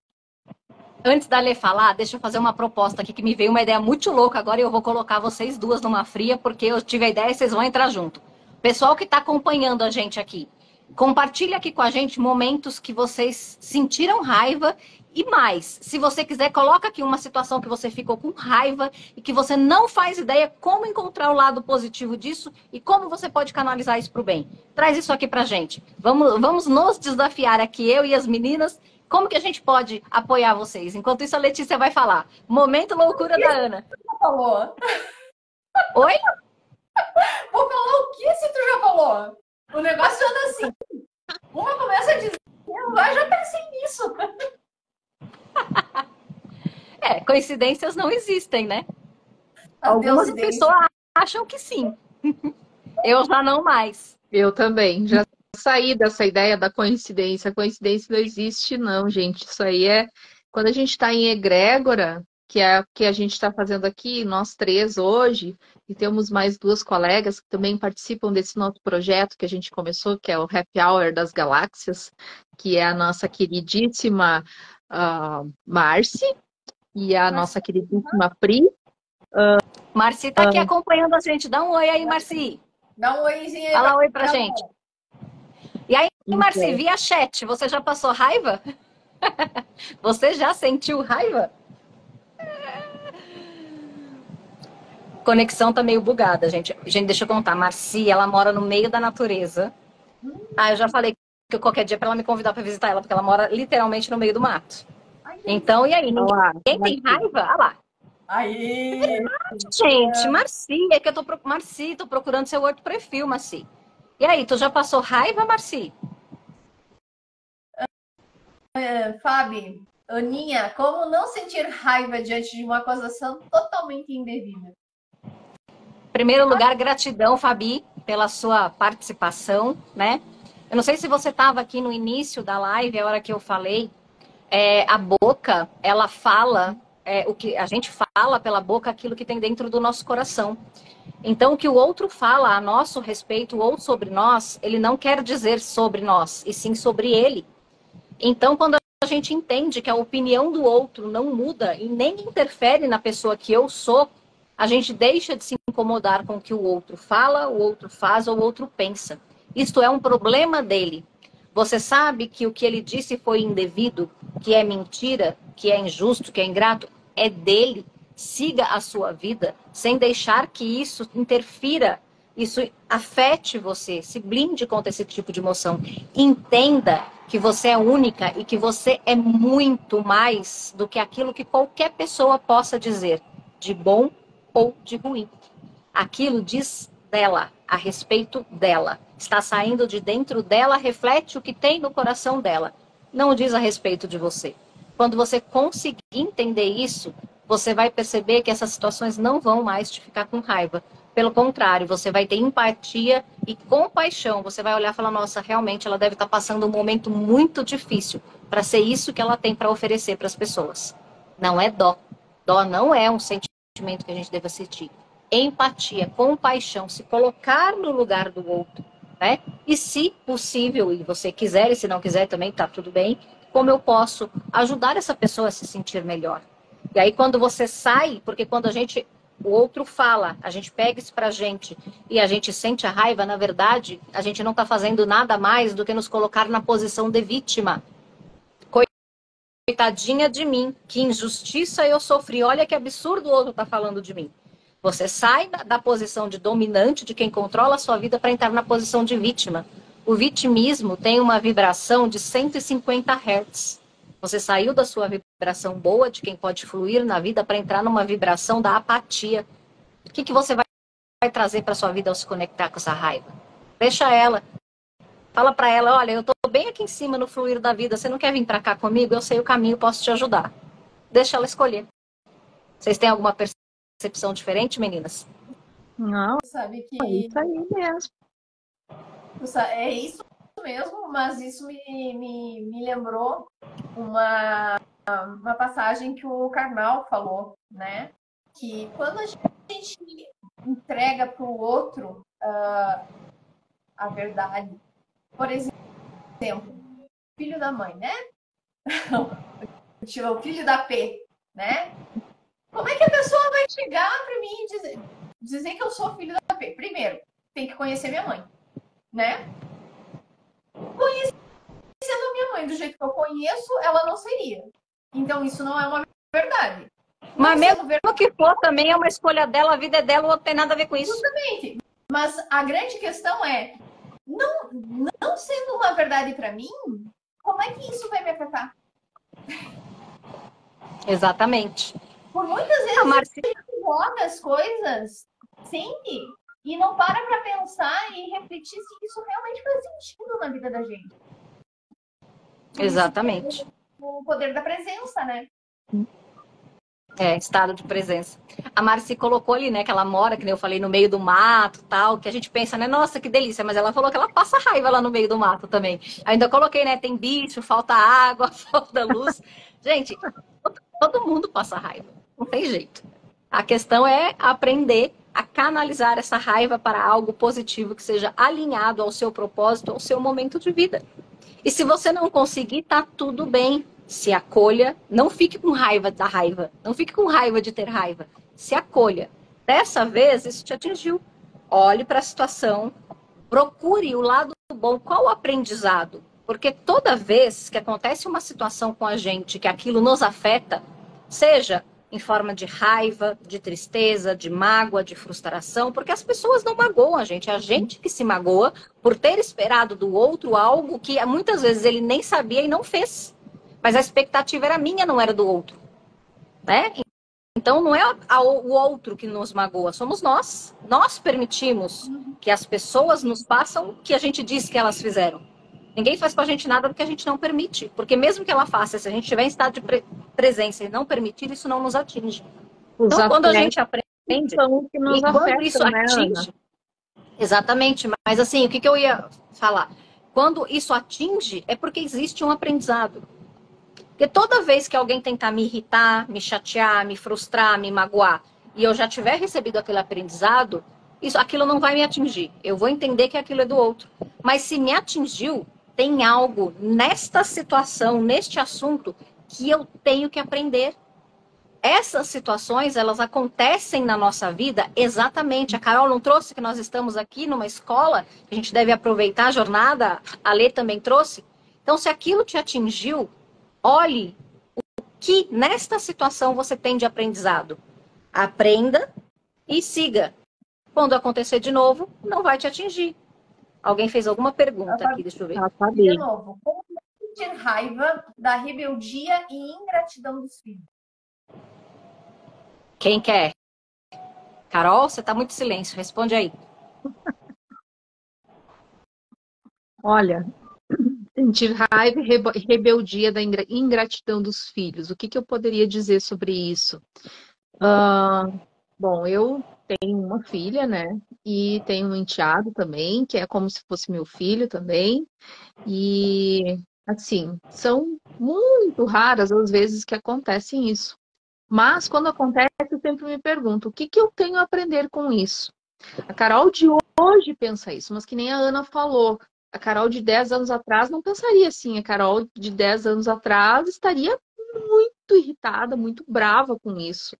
Antes da Lê falar, deixa eu fazer uma proposta aqui que me veio uma ideia muito louca agora e eu vou colocar vocês duas numa fria porque eu tive a ideia e vocês vão entrar junto. Pessoal que está acompanhando a gente aqui, compartilha aqui com a gente momentos que vocês sentiram raiva e mais, se você quiser, coloca aqui uma situação que você ficou com raiva e que você não faz ideia como encontrar o lado positivo disso e como você pode canalizar isso para o bem. Traz isso aqui pra gente. Vamos nos desafiar aqui, eu e as meninas. Como que a gente pode apoiar vocês? Enquanto isso, a Letícia vai falar. Momento loucura da Ana. Falou. Oi? Vou falar o que se tu já falou? O negócio anda assim. Uma começa a dizer, eu já pensei nisso. Coincidências não existem, né? Adeus, Algumas idência. pessoas acham que sim. Eu já não mais. Eu também. Já saí dessa ideia da coincidência. Coincidência não existe, não, gente. Isso aí é quando a gente está em egrégora, que é o que a gente está fazendo aqui, nós três hoje, e temos mais duas colegas que também participam desse nosso projeto que a gente começou, que é o Happy Hour das Galáxias, que é a nossa queridíssima Marci e a nossa queridíssima Pri. Marci tá aqui acompanhando a gente. Dá um oi aí, Marci. Dá um oizinho aí. Fala oi pra gente. E aí, Marci, Então, via chat, você já passou raiva? Você já sentiu raiva? Conexão tá meio bugada, gente. Gente, deixa eu contar. Marci, ela mora no meio da natureza. Eu já falei que qualquer dia pra ela me convidar pra visitar ela, porque ela mora literalmente no meio do mato. Então, e aí? Ninguém tem raiva? Olha lá. Aí. Gente, Marci, é que eu tô Marci, tô procurando seu outro perfil, Marci. E aí, tu já passou raiva, Marci? Fábio, Aninha, como não sentir raiva diante de uma acusação totalmente indevida? Em primeiro lugar, gratidão, Fabi, pela sua participação, né? Eu não sei se você estava aqui no início da live, a hora que eu falei, a boca, ela fala, o que a gente fala pela boca, aquilo que tem dentro do nosso coração. Então, o que o outro fala a nosso respeito ou sobre nós, ele não quer dizer sobre nós, e sim sobre ele. Então, quando a gente entende que a opinião do outro não muda e nem interfere na pessoa que eu sou, a gente deixa de se incomodar com o que o outro fala, o outro faz ou o outro pensa. Isto é um problema dele. Você sabe que o que ele disse foi indevido, que é mentira, que é injusto, que é ingrato, é dele. Siga a sua vida sem deixar que isso interfira, isso afete você, se blinde contra esse tipo de emoção. Entenda que você é única e que você é muito mais do que aquilo que qualquer pessoa possa dizer, de bom ou de ruim. Aquilo diz dela, a respeito dela. Está saindo de dentro dela, reflete o que tem no coração dela. Não diz a respeito de você. Quando você conseguir entender isso, você vai perceber que essas situações não vão mais te ficar com raiva. Pelo contrário, você vai ter empatia e compaixão. Você vai olhar e falar, nossa, realmente ela deve estar passando um momento muito difícil para ser isso que ela tem para oferecer para as pessoas. Não é dó. Dó não é um sentimento que a gente deva sentir. Empatia, compaixão, se colocar no lugar do outro, né? E se possível, e você quiser, e se não quiser também, tá tudo bem, como eu posso ajudar essa pessoa a se sentir melhor? E aí quando você sai, porque quando o outro fala, a gente pega isso pra gente e a gente sente a raiva, na verdade, a gente não tá fazendo nada mais do que nos colocar na posição de vítima. Coitadinha de mim, que injustiça eu sofri, olha que absurdo o outro tá falando de mim. Você sai da posição de dominante, de quem controla a sua vida, para entrar na posição de vítima. O vitimismo tem uma vibração de 150 Hz. Você saiu da sua vibração boa, de quem pode fluir na vida, para entrar numa vibração da apatia. O que você vai trazer para sua vida ao se conectar com essa raiva? Deixa ela. Fala para ela, olha, eu estou bem aqui em cima no fluir da vida, você não quer vir para cá comigo? Eu sei o caminho, posso te ajudar. Deixa ela escolher. Vocês têm alguma percepção diferente, meninas? não, Sabe é que isso aí mesmo. é isso mesmo, mas isso me lembrou uma passagem que o Karnal falou, né? Que quando a gente entrega para o outro a verdade, por exemplo, filho da mãe, né? O filho da P, né? Como é que a pessoa vai chegar para mim e dizer que eu sou filho da P? Primeiro, tem que conhecer minha mãe, né? Conhecendo minha mãe do jeito que eu conheço, ela não seria. Então, isso não é uma verdade. Mas mesmo que for, também é uma escolha dela, a vida é dela, o outro tem nada a ver com isso. Justamente. Mas a grande questão é, não sendo uma verdade para mim, como é que isso vai me afetar? Exatamente. Por muitas vezes a gente joga as coisas, sente, e não para pensar e refletir se isso realmente faz sentido na vida da gente. Por Exatamente. isso, o poder da presença, né? Estado de presença. A Marci colocou ali, né, que ela mora, que nem eu falei, no meio do mato, tal, que a gente pensa, né, nossa, que delícia, mas ela falou que ela passa raiva lá no meio do mato também. Ainda coloquei, né, tem bicho, falta água, falta luz. Gente, todo mundo passa raiva, não tem jeito. A questão é aprender a canalizar essa raiva para algo positivo que seja alinhado ao seu propósito, ao seu momento de vida. E se você não conseguir, tá tudo bem. Se acolha, não fique com raiva da raiva, não fique com raiva de ter raiva. Se acolha. Dessa vez, isso te atingiu. Olhe para a situação, procure o lado bom, qual o aprendizado? Porque toda vez que acontece uma situação com a gente, que aquilo nos afeta, seja em forma de raiva, de tristeza, de mágoa, de frustração, porque as pessoas não magoam a gente, é a gente que se magoa por ter esperado do outro algo que muitas vezes ele nem sabia e não fez. Mas a expectativa era minha, não era do outro, né? Então não é o outro que nos magoa, somos nós. Nós permitimos que as pessoas nos façam o que a gente diz que elas fizeram. Ninguém faz com a gente nada do que a gente não permite. Porque mesmo que ela faça, se a gente estiver em estado de presença e não permitir, isso não nos atinge. Então, quando a gente aprende, são que nos e quando afetam, isso né, atinge... Ana? Exatamente, mas assim, o que eu ia falar? Quando isso atinge, é porque existe um aprendizado. Porque toda vez que alguém tentar me irritar, me chatear, me frustrar, me magoar, e eu já tiver recebido aquele aprendizado, aquilo não vai me atingir. Eu vou entender que aquilo é do outro. Mas se me atingiu, tem algo nesta situação, neste assunto, que eu tenho que aprender. Essas situações, elas acontecem na nossa vida exatamente. A Carol não trouxe que nós estamos aqui numa escola, que a gente deve aproveitar a jornada, a Lê também trouxe. Então, se aquilo te atingiu, olhe o que nesta situação você tem de aprendizado. Aprenda e siga. Quando acontecer de novo, não vai te atingir. Alguém fez alguma pergunta aqui, deixa eu ver. De novo, como sentir raiva da rebeldia e ingratidão dos filhos? Quem quer? Carol, você está muito em silêncio. Responde aí. Olha, sentir raiva e rebeldia da ingratidão dos filhos. O que eu poderia dizer sobre isso? Bom, eu tenho uma filha, né? E tenho um enteado também, que é como se fosse meu filho também. E, assim, são muito raras as vezes que acontecem isso. Mas, quando acontece, eu sempre me pergunto, o que eu tenho a aprender com isso? A Carol de hoje pensa isso, mas que nem a Ana falou, a Carol de 10 anos atrás não pensaria assim. A Carol de 10 anos atrás estaria muito irritada, muito brava com isso.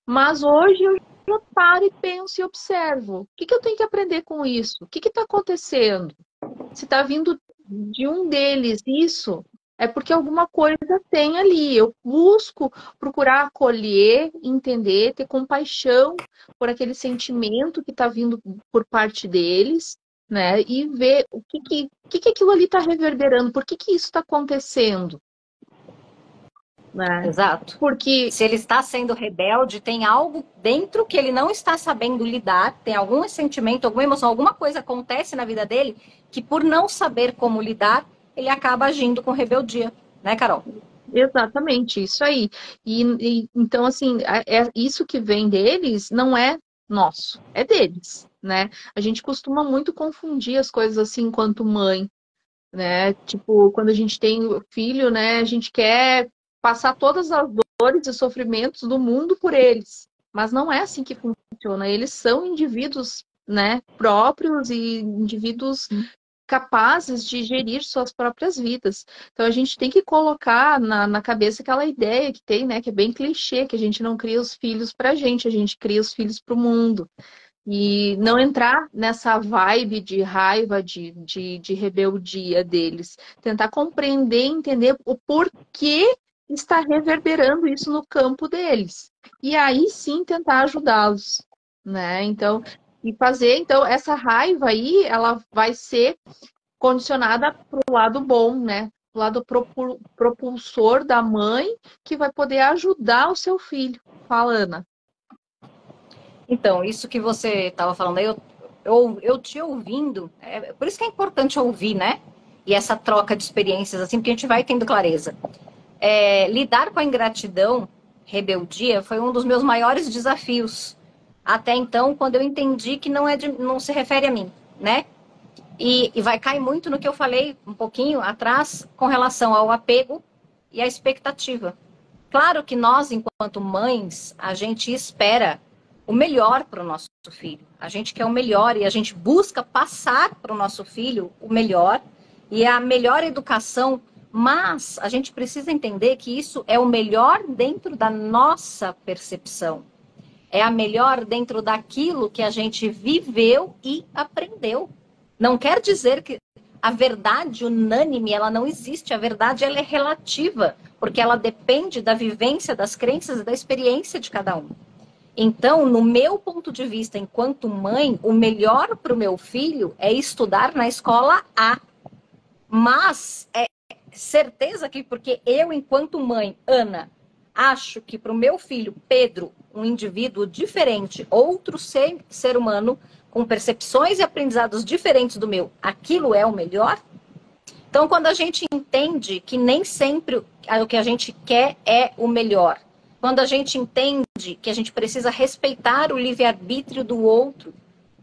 Mas hoje eu já paro e penso e observo. O que eu tenho que aprender com isso? O que está acontecendo? Se está vindo de um deles isso, é porque alguma coisa tem ali. Eu busco procurar acolher, entender, ter compaixão por aquele sentimento que está vindo por parte deles, né? E ver o que aquilo ali está reverberando, por que isso está acontecendo. Né? Exato. Porque se ele está sendo rebelde, tem algo dentro que ele não está sabendo lidar, tem algum sentimento, alguma emoção, alguma coisa acontece na vida dele que, por não saber como lidar, ele acaba agindo com rebeldia, né, Carol? Exatamente, isso aí. Então, assim, isso que vem deles não é nosso, é deles, né? A gente costuma muito confundir as coisas assim enquanto mãe, né? Tipo, quando a gente tem filho, né? A gente quer passar todas as dores e sofrimentos do mundo por eles. Mas não é assim que funciona. Eles são indivíduos, né, próprios e indivíduos capazes de gerir suas próprias vidas. Então a gente tem que colocar na cabeça aquela ideia que tem, né, que é bem clichê, que a gente não cria os filhos pra gente, a gente cria os filhos pro mundo. E não entrar nessa vibe de raiva, de rebeldia deles. Tentar compreender, entender o porquê está reverberando isso no campo deles. E aí sim tentar ajudá-los, né? Então, essa raiva aí, ela vai ser condicionada para o lado bom, né? O lado propulsor da mãe que vai poder ajudar o seu filho. Fala, Ana. Então, isso que você estava falando aí, eu te ouvindo, por isso que é importante ouvir, né? E essa troca de experiências, assim, porque a gente vai tendo clareza. Lidar com a ingratidão, rebeldia, foi um dos meus maiores desafios. Até então, quando eu entendi que não se refere a mim, né? E vai cair muito no que eu falei um pouquinho atrás com relação ao apego e à expectativa. Claro que nós, enquanto mães, a gente espera o melhor para o nosso filho. A gente quer o melhor e a gente busca passar para o nosso filho o melhor e a melhor educação, mas a gente precisa entender que isso é o melhor dentro da nossa percepção. É a melhor dentro daquilo que a gente viveu e aprendeu. Não quer dizer que a verdade unânime, ela não existe. A verdade, ela é relativa, porque ela depende da vivência, das crenças e da experiência de cada um. Então, no meu ponto de vista, enquanto mãe, o melhor para o meu filho é estudar na escola A. Mas é certeza que, porque eu, enquanto mãe, Ana, acho que para o meu filho, Pedro, um indivíduo diferente, outro ser humano, com percepções e aprendizados diferentes do meu, aquilo é o melhor? Então, quando a gente entende que nem sempre o que a gente quer é o melhor, quando a gente entende que a gente precisa respeitar o livre-arbítrio do outro,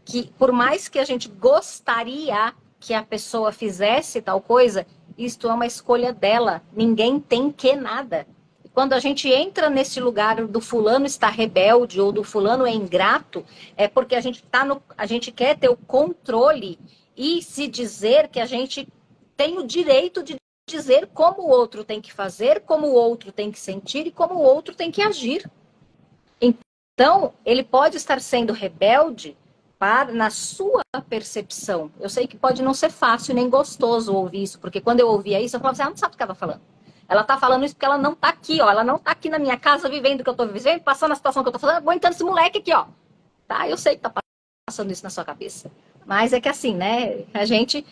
que por mais que a gente gostaria que a pessoa fizesse tal coisa, isto é uma escolha dela. Ninguém tem que nada. Quando a gente entra nesse lugar do fulano está rebelde ou do fulano é ingrato, é porque a gente quer ter o controle e se dizer que a gente tem o direito de dizer como o outro tem que fazer, como o outro tem que sentir e como o outro tem que agir. Então, ele pode estar sendo rebelde na sua percepção. Eu sei que pode não ser fácil nem gostoso ouvir isso, porque quando eu ouvia isso, eu falava assim, ela não sabe o que ela está falando. Ela está falando isso porque ela não está aqui, ó. Ela não está aqui na minha casa vivendo o que eu estou vivendo, passando a situação que eu estou fazendo, aguentando esse moleque aqui, ó. Tá? Eu sei que está passando isso na sua cabeça. Mas é que assim, né? A gente...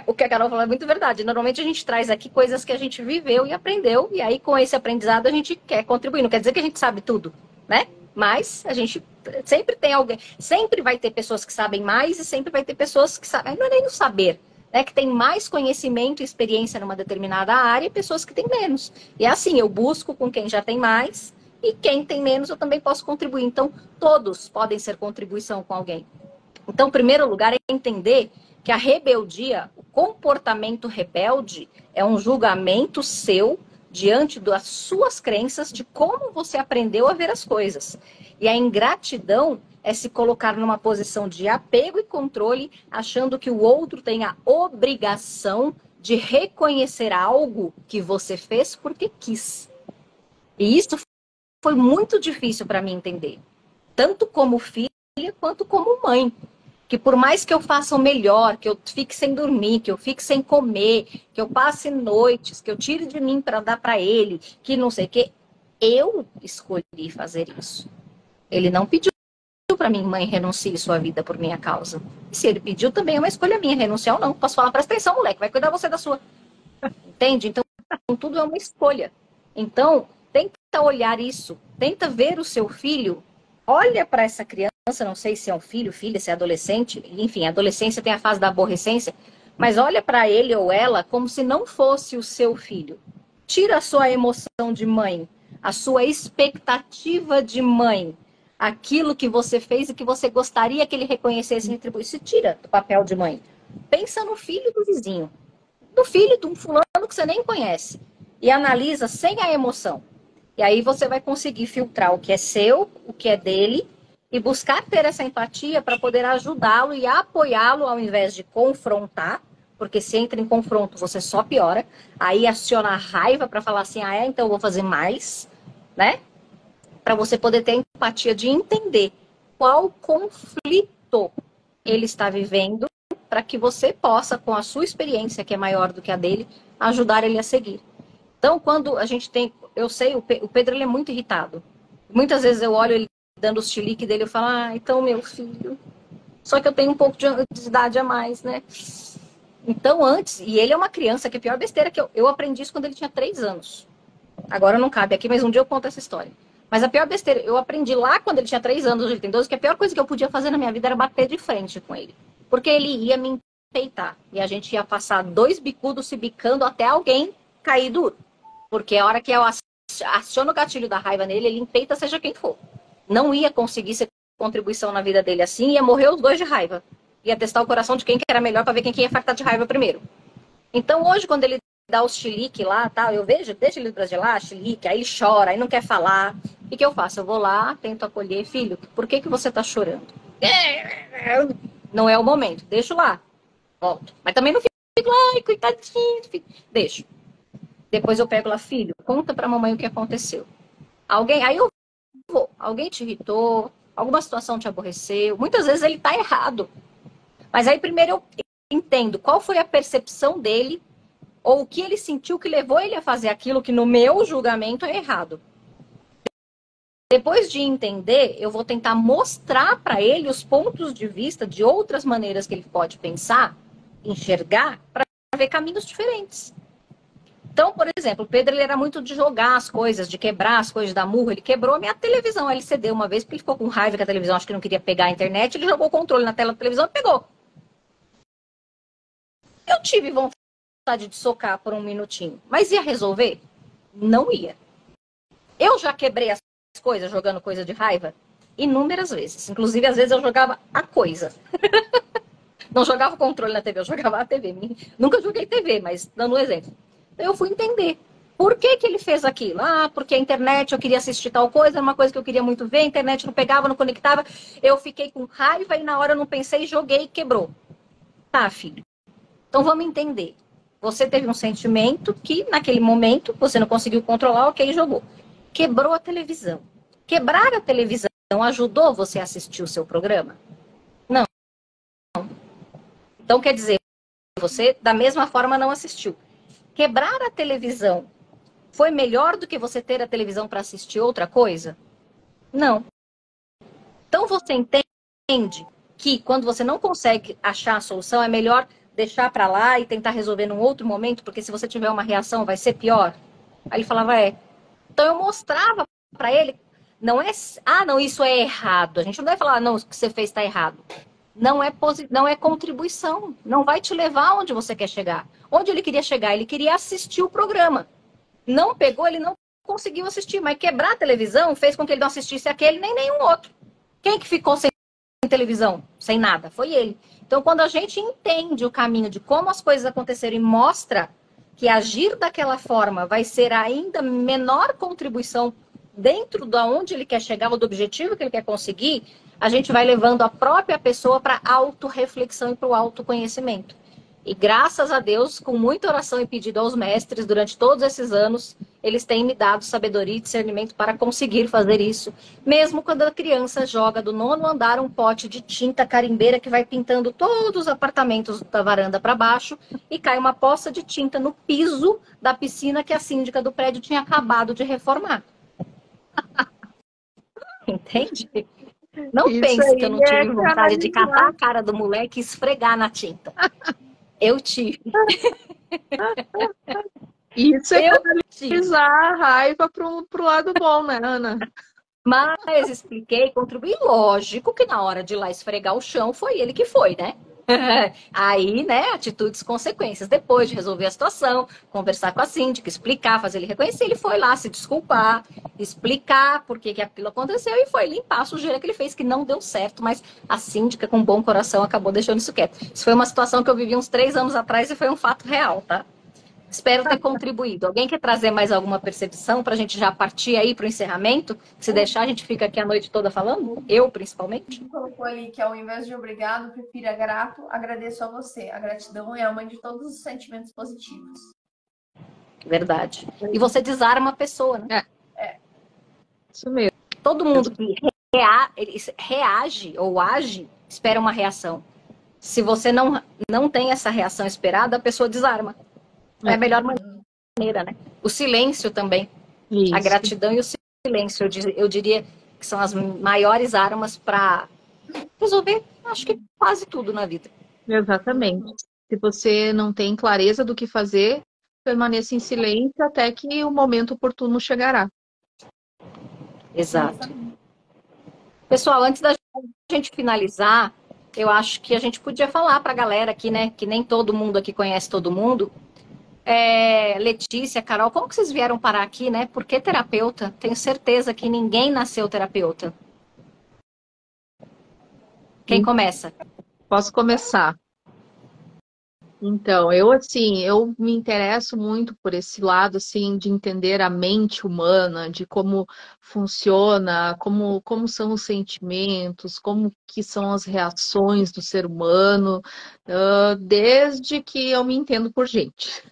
O que a Carol falou é muito verdade. Normalmente a gente traz aqui coisas que a gente viveu e aprendeu, e aí com esse aprendizado a gente quer contribuir. Não quer dizer que a gente sabe tudo, né? Mas a gente sempre tem alguém, sempre vai ter pessoas que sabem mais e sempre vai ter pessoas que sabem, não é nem no saber, né? Que tem mais conhecimento e experiência numa determinada área e pessoas que têm menos. E é assim, eu busco com quem já tem mais e quem tem menos eu também posso contribuir. Então, todos podem ser contribuição com alguém. Então, em primeiro lugar, é entender que a rebeldia, o comportamento rebelde, é um julgamento seu diante das suas crenças de como você aprendeu a ver as coisas. E a ingratidão é se colocar numa posição de apego e controle, achando que o outro tem a obrigação de reconhecer algo que você fez porque quis. E isso foi muito difícil para mim entender, tanto como filha quanto como mãe. Que por mais que eu faça o melhor, que eu fique sem dormir, que eu fique sem comer, que eu passe noites, que eu tire de mim para dar para ele, que não sei o quê, eu escolhi fazer isso. Ele não pediu para mim, mãe, renuncie sua vida por minha causa. E se ele pediu, também é uma escolha minha, renunciar ou não. Posso falar, presta atenção, moleque, vai cuidar você da sua. Entende? Então, tudo é uma escolha. Então, tenta olhar isso, tenta ver o seu filho, olha para essa criança, não sei se é um filho, filha, se é adolescente, enfim, a adolescência tem a fase da aborrecência, mas olha para ele ou ela como se não fosse o seu filho. Tira a sua emoção de mãe, a sua expectativa de mãe, aquilo que você fez e que você gostaria que ele reconhecesse e retribuísse. Tira do papel de mãe. Pensa no filho do vizinho, do filho de um fulano que você nem conhece, e analisa sem a emoção. E aí você vai conseguir filtrar o que é seu, o que é dele, e buscar ter essa empatia para poder ajudá-lo e apoiá-lo ao invés de confrontar, porque se entra em confronto você só piora, aí aciona a raiva para falar assim, então eu vou fazer mais, né? Para você poder ter a empatia de entender qual conflito ele está vivendo, para que você possa, com a sua experiência, que é maior do que a dele, ajudar ele a seguir. Então, quando a gente tem... Eu sei, o Pedro ele é muito irritado. Muitas vezes eu olho ele dando os chilique dele, eu falo, então, meu filho... Só que eu tenho um pouco de idade a mais, né? Então, antes... E ele é uma criança, que é a pior besteira que eu aprendi isso quando ele tinha 3 anos. Agora não cabe aqui, mas um dia eu conto essa história. Mas a pior besteira, eu aprendi lá quando ele tinha 3 anos, hoje ele tem 12, que a pior coisa que eu podia fazer na minha vida era bater de frente com ele. Porque ele ia me peitar. E a gente ia passar 2 bicudos se bicando até alguém cair duro. Porque a hora que eu aciono o gatilho da raiva nele, ele empeita seja quem for. Não ia conseguir ser contribuição na vida dele assim, ia morrer os dois de raiva. Ia testar o coração de quem que era melhor para ver quem que ia fartar de raiva primeiro. Então hoje, quando ele dá os chilique lá, tal, eu vejo, deixa ele brasilar, chilique, aí ele chora, aí não quer falar. O que eu faço? Eu vou lá, tento acolher, filho, por que você tá chorando? Não é o momento, deixo lá. Volto. Mas também não fico, ai, coitadinho, filho. Deixo. Depois eu pego lá, filho, conta pra mamãe o que aconteceu. Aí eu vou. Alguém te irritou, alguma situação te aborreceu. Muitas vezes ele tá errado. Mas aí primeiro eu entendo qual foi a percepção dele ou o que ele sentiu que levou ele a fazer aquilo que no meu julgamento é errado. Depois de entender, eu vou tentar mostrar para ele os pontos de vista de outras maneiras que ele pode pensar, enxergar, para ver caminhos diferentes. Então, por exemplo, o Pedro ele era muito de jogar as coisas, de quebrar as coisas da murra. Ele quebrou a minha televisão LCD uma vez, porque ele ficou com raiva que a televisão, acho que não queria pegar a internet. Ele jogou o controle na tela da televisão e pegou. Eu tive vontade de socar por um minutinho, mas ia resolver? Não ia. Eu já quebrei as coisas jogando coisa de raiva inúmeras vezes. Inclusive, às vezes eu jogava a coisa. Não jogava o controle na TV, eu jogava a TV. Nunca joguei TV, mas dando um exemplo. Então eu fui entender. Por que ele fez aquilo? Ah, porque a internet, eu queria assistir tal coisa, era uma coisa que eu queria muito ver, a internet não pegava, não conectava. Eu fiquei com raiva e na hora eu não pensei, joguei e quebrou. Tá, filho. Então vamos entender. Você teve um sentimento que, naquele momento, você não conseguiu controlar, ok, jogou. Quebrou a televisão. Quebrar a televisão ajudou você a assistir o seu programa? Não. Então, quer dizer, você, da mesma forma, não assistiu. Quebrar a televisão foi melhor do que você ter a televisão para assistir outra coisa? Não. Então, você entende que quando você não consegue achar a solução, é melhor deixar para lá e tentar resolver num outro momento, porque se você tiver uma reação, vai ser pior? Aí ele falava, Então, eu mostrava para ele, não, isso é errado. A gente não deve falar, não, o que você fez está errado. Não é contribuição. Não vai te levar onde você quer chegar. Onde ele queria chegar? Ele queria assistir o programa. Não pegou, ele não conseguiu assistir. Mas quebrar a televisão fez com que ele não assistisse aquele nem nenhum outro. Quem que ficou sem televisão? Sem nada? Foi ele. Então, quando a gente entende o caminho de como as coisas aconteceram e mostra que agir daquela forma vai ser ainda menor contribuição dentro de onde ele quer chegar ou do objetivo que ele quer conseguir, a gente vai levando a própria pessoa para a autorreflexão e para o autoconhecimento. E graças a Deus, com muita oração e pedido aos mestres durante todos esses anos, eles têm me dado sabedoria e discernimento para conseguir fazer isso. Mesmo quando a criança joga do 9º andar um pote de tinta carimbeira que vai pintando todos os apartamentos da varanda para baixo e cai uma poça de tinta no piso da piscina que a síndica do prédio tinha acabado de reformar. Entende? Não Isso pense que eu não aí tive é vontade de catar canalizar. a cara do moleque e esfregar na tinta. Eu tive. Isso é Eu tive. canalizar a raiva pro lado bom, né, Ana? Mas expliquei, contribuí. Lógico que na hora de ir lá esfregar o chão foi ele que foi, né? Aí, né, atitudes, consequências. Depois de resolver a situação, conversar com a síndica, explicar, fazer ele reconhecer, ele foi lá se desculpar, explicar por que aquilo aconteceu e foi limpar a sujeira que ele fez, que não deu certo, mas a síndica, com bom coração, acabou deixando isso quieto. Isso foi uma situação que eu vivi uns 3 anos atrás e foi um fato real, tá? Espero ter contribuído. Alguém quer trazer mais alguma percepção para a gente já partir aí para o encerramento? Se deixar, a gente fica aqui a noite toda falando? Eu, principalmente. Colocou ali que ao invés de obrigado, prefira grato, agradeço a você. A gratidão é a mãe de todos os sentimentos positivos. Verdade. E você desarma a pessoa, né? Isso mesmo. Todo mundo que reage ou age, espera uma reação. Se você não tem essa reação esperada, a pessoa desarma. É a melhor maneira, né? O silêncio também. Isso. A gratidão e o silêncio, eu diria que são as maiores armas para resolver, acho que quase tudo na vida. Exatamente. Se você não tem clareza do que fazer, permaneça em silêncio até que o momento oportuno chegará. Exato. Pessoal, antes da gente finalizar, eu acho que a gente podia falar para a galera aqui, né, que nem todo mundo aqui conhece todo mundo. Letícia, Carol, como que vocês vieram parar aqui, né? Por que terapeuta? Tenho certeza que ninguém nasceu terapeuta. Quem começa? Posso começar? Então, eu me interesso muito por esse lado, assim, de entender a mente humana, de como funciona, como são os sentimentos, como que são as reações do ser humano, desde que eu me entendo por gente.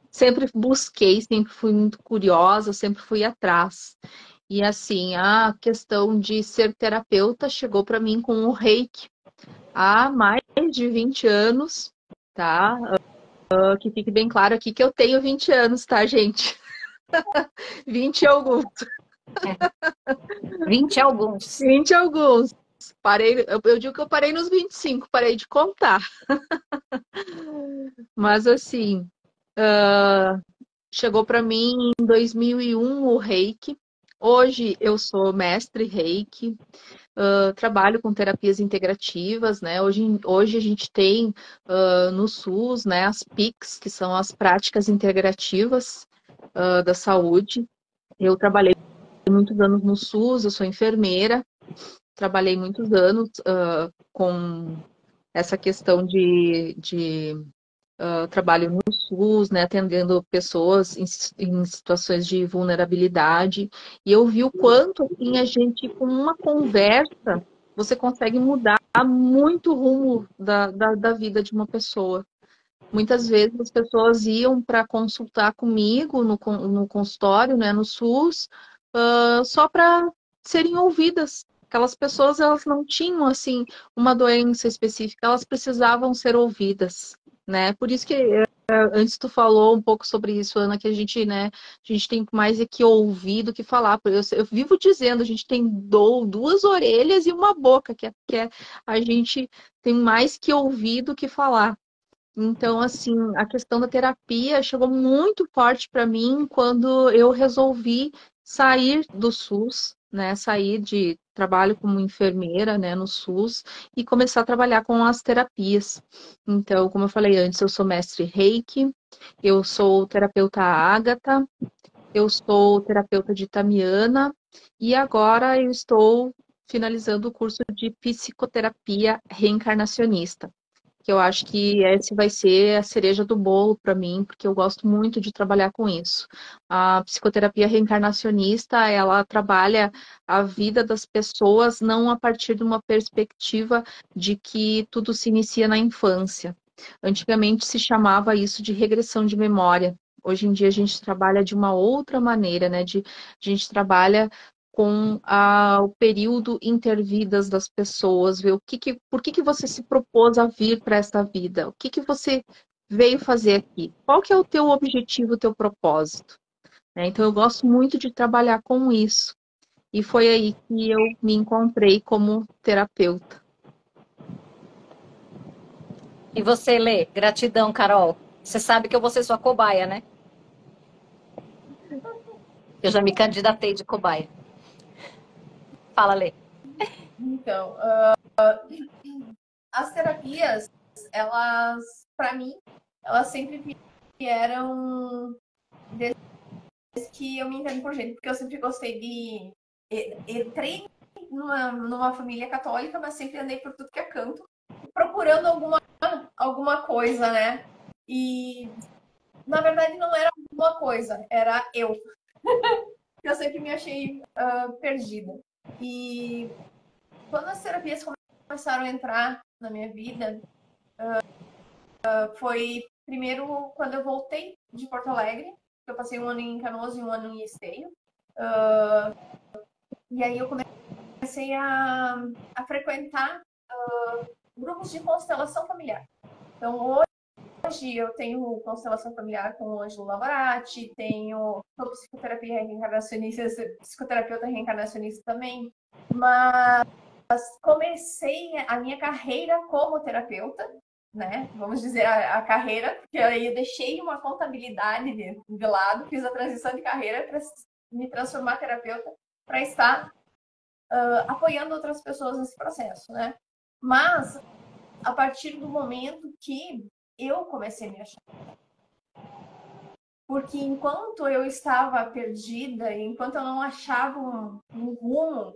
Sempre busquei, sempre fui muito curiosa, sempre fui atrás. E assim, a questão de ser terapeuta chegou para mim com o Reiki há mais de 20 anos, tá? Que fique bem claro aqui que eu tenho 20 anos, tá, gente? 20 e alguns. 20 alguns. 20 e alguns. Parei, eu digo que eu parei nos 25, parei de contar. Mas assim, chegou para mim em 2001 o Reiki. Hoje eu sou mestre Reiki. Trabalho com terapias integrativas, né? Hoje a gente tem no SUS, né, as PICs, que são as práticas integrativas da saúde. Eu trabalhei muitos anos no SUS, eu sou enfermeira, trabalhei muitos anos com essa questão de trabalho no SUS, né, atendendo pessoas em situações de vulnerabilidade, e eu vi o quanto assim, a gente, com uma conversa, você consegue mudar muito o rumo da vida de uma pessoa. Muitas vezes as pessoas iam para consultar comigo no consultório, né, no SUS, só para serem ouvidas. Aquelas pessoas, elas não tinham, assim, uma doença específica, elas precisavam ser ouvidas, né? Por isso que antes tu falou um pouco sobre isso, Ana, que a gente, né, a gente tem mais é que ouvir do que falar. Eu vivo dizendo, a gente tem duas orelhas e uma boca, a gente tem mais que ouvir do que falar. Então, assim, a questão da terapia chegou muito forte para mim quando eu resolvi sair do SUS, né? Sair de trabalho como enfermeira, né, no SUS e começar a trabalhar com as terapias. Então, como eu falei antes, eu sou mestre Reiki, eu sou terapeuta Ágata, eu sou terapeuta de Tamiana e agora eu estou finalizando o curso de psicoterapia reencarnacionista, que eu acho que esse vai ser a cereja do bolo para mim, porque eu gosto muito de trabalhar com isso. A psicoterapia reencarnacionista, ela trabalha a vida das pessoas não a partir de uma perspectiva de que tudo se inicia na infância. Antigamente se chamava isso de regressão de memória. Hoje em dia a gente trabalha de uma outra maneira, né? A gente trabalha com o período intervidas das pessoas, ver por que você se propôs a vir para essa vida, o que você veio fazer aqui, qual que é o teu objetivo, o teu propósito, né? Então eu gosto muito de trabalhar com isso, e foi aí que eu me encontrei como terapeuta. E você, Lê? Gratidão, Carol. Você sabe que eu vou ser sua cobaia, né? Eu já me candidatei de cobaia. Fala, Lê. Então, as terapias, elas, para mim, elas sempre vieram desde que eu me entendo por gente, porque eu sempre gostei de. Entrei numa família católica, mas sempre andei por tudo que é canto, procurando alguma coisa, né? E na verdade não era alguma coisa, era eu. Eu sempre me achei perdida. E quando as terapias começaram a entrar na minha vida, foi primeiro quando eu voltei de Porto Alegre, eu passei um ano em Canoas e um ano em Esteio. E aí eu comecei a frequentar grupos de constelação familiar. Então, hoje eu tenho constelação familiar com o Ângelo Lavorati, tenho psicoterapia reencarnacionista, psicoterapeuta reencarnacionista também, mas comecei a minha carreira como terapeuta, né? Vamos dizer a carreira, porque aí eu deixei uma contabilidade de lado, fiz a transição de carreira para me transformar terapeuta para estar apoiando outras pessoas nesse processo, né? Mas a partir do momento que eu comecei a me achar, porque enquanto eu estava perdida, enquanto eu não achava um rumo,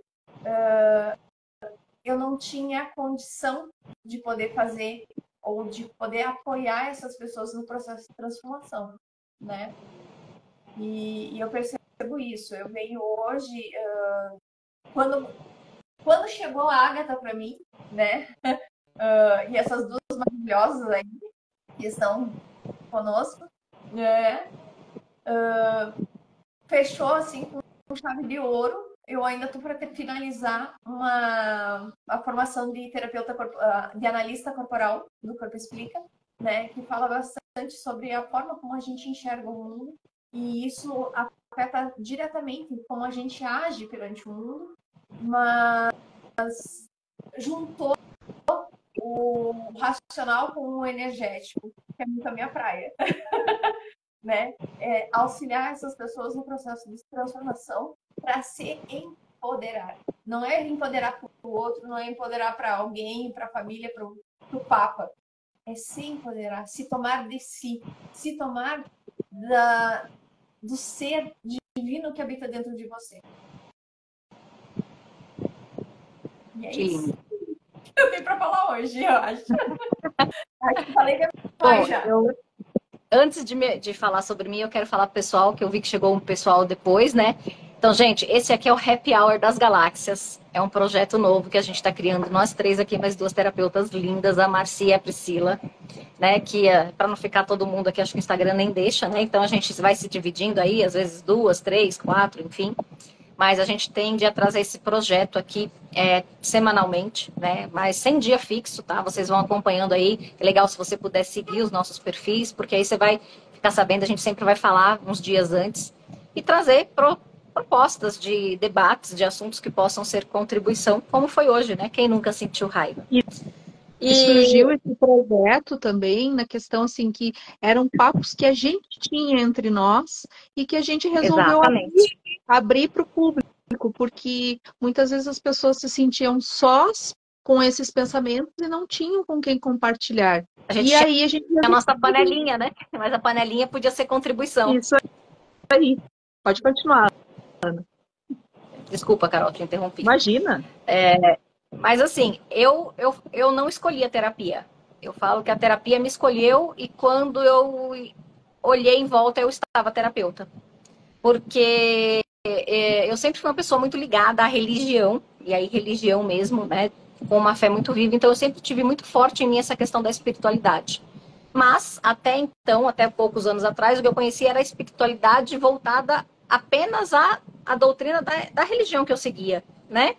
eu não tinha condição de poder fazer ou de poder apoiar essas pessoas no processo de transformação, né? E eu percebo isso. Eu venho hoje, quando chegou a Agatha para mim, né? E essas duas maravilhosas aí que estão conosco, né? Fechou assim com chave de ouro. Eu ainda estou para finalizar a formação de terapeuta, de analista corporal do Corpo Explica, né? Que fala bastante sobre a forma como a gente enxerga o mundo e isso afeta diretamente como a gente age perante o mundo, mas juntou o racional com o energético, que é muito a minha praia. Né? Auxiliar essas pessoas no processo de transformação para se empoderar. Não é empoderar para o outro, não é empoderar para alguém, para a família, para o Papa. É se empoderar, se tomar de si, se tomar do ser divino que habita dentro de você. E é isso que eu tenho para falar hoje, eu acho. Acho que falei demais já. Antes de falar sobre mim, eu quero falar pro pessoal, que eu vi que chegou um pessoal depois, né? Então, gente, esse aqui é o Happy Hour das Galáxias. É um projeto novo que a gente está criando. Nós três aqui, mais duas terapeutas lindas, a Marcia e a Priscila, né? Que para não ficar todo mundo aqui, acho que o Instagram nem deixa, né? Então a gente vai se dividindo aí, às vezes 2, 3, 4, enfim. Mas a gente tende a trazer esse projeto aqui semanalmente, né? Mas sem dia fixo, tá? Vocês vão acompanhando aí. É legal se você puder seguir os nossos perfis, porque aí você vai ficar sabendo, a gente sempre vai falar uns dias antes e trazer propostas de debates, de assuntos que possam ser contribuição, como foi hoje, né? Quem nunca sentiu raiva? E surgiu esse projeto também na questão assim que eram papos que a gente tinha entre nós e que a gente resolveu abrir para o público, porque muitas vezes as pessoas se sentiam sós com esses pensamentos e não tinham com quem compartilhar. E aí a gente a nossa panelinha, né? Mas a panelinha podia ser contribuição. Isso aí. Pode continuar, Ana. Desculpa, Carol, te interrompi. Imagina. Mas assim, eu não escolhi a terapia. Eu falo que a terapia me escolheu e quando eu olhei em volta, eu estava terapeuta. Porque eu sempre fui uma pessoa muito ligada à religião, e aí religião mesmo, né? Com uma fé muito viva. Então eu sempre tive muito forte em mim essa questão da espiritualidade. Mas até então, até poucos anos atrás, o que eu conhecia era a espiritualidade voltada apenas à doutrina da religião que eu seguia, né?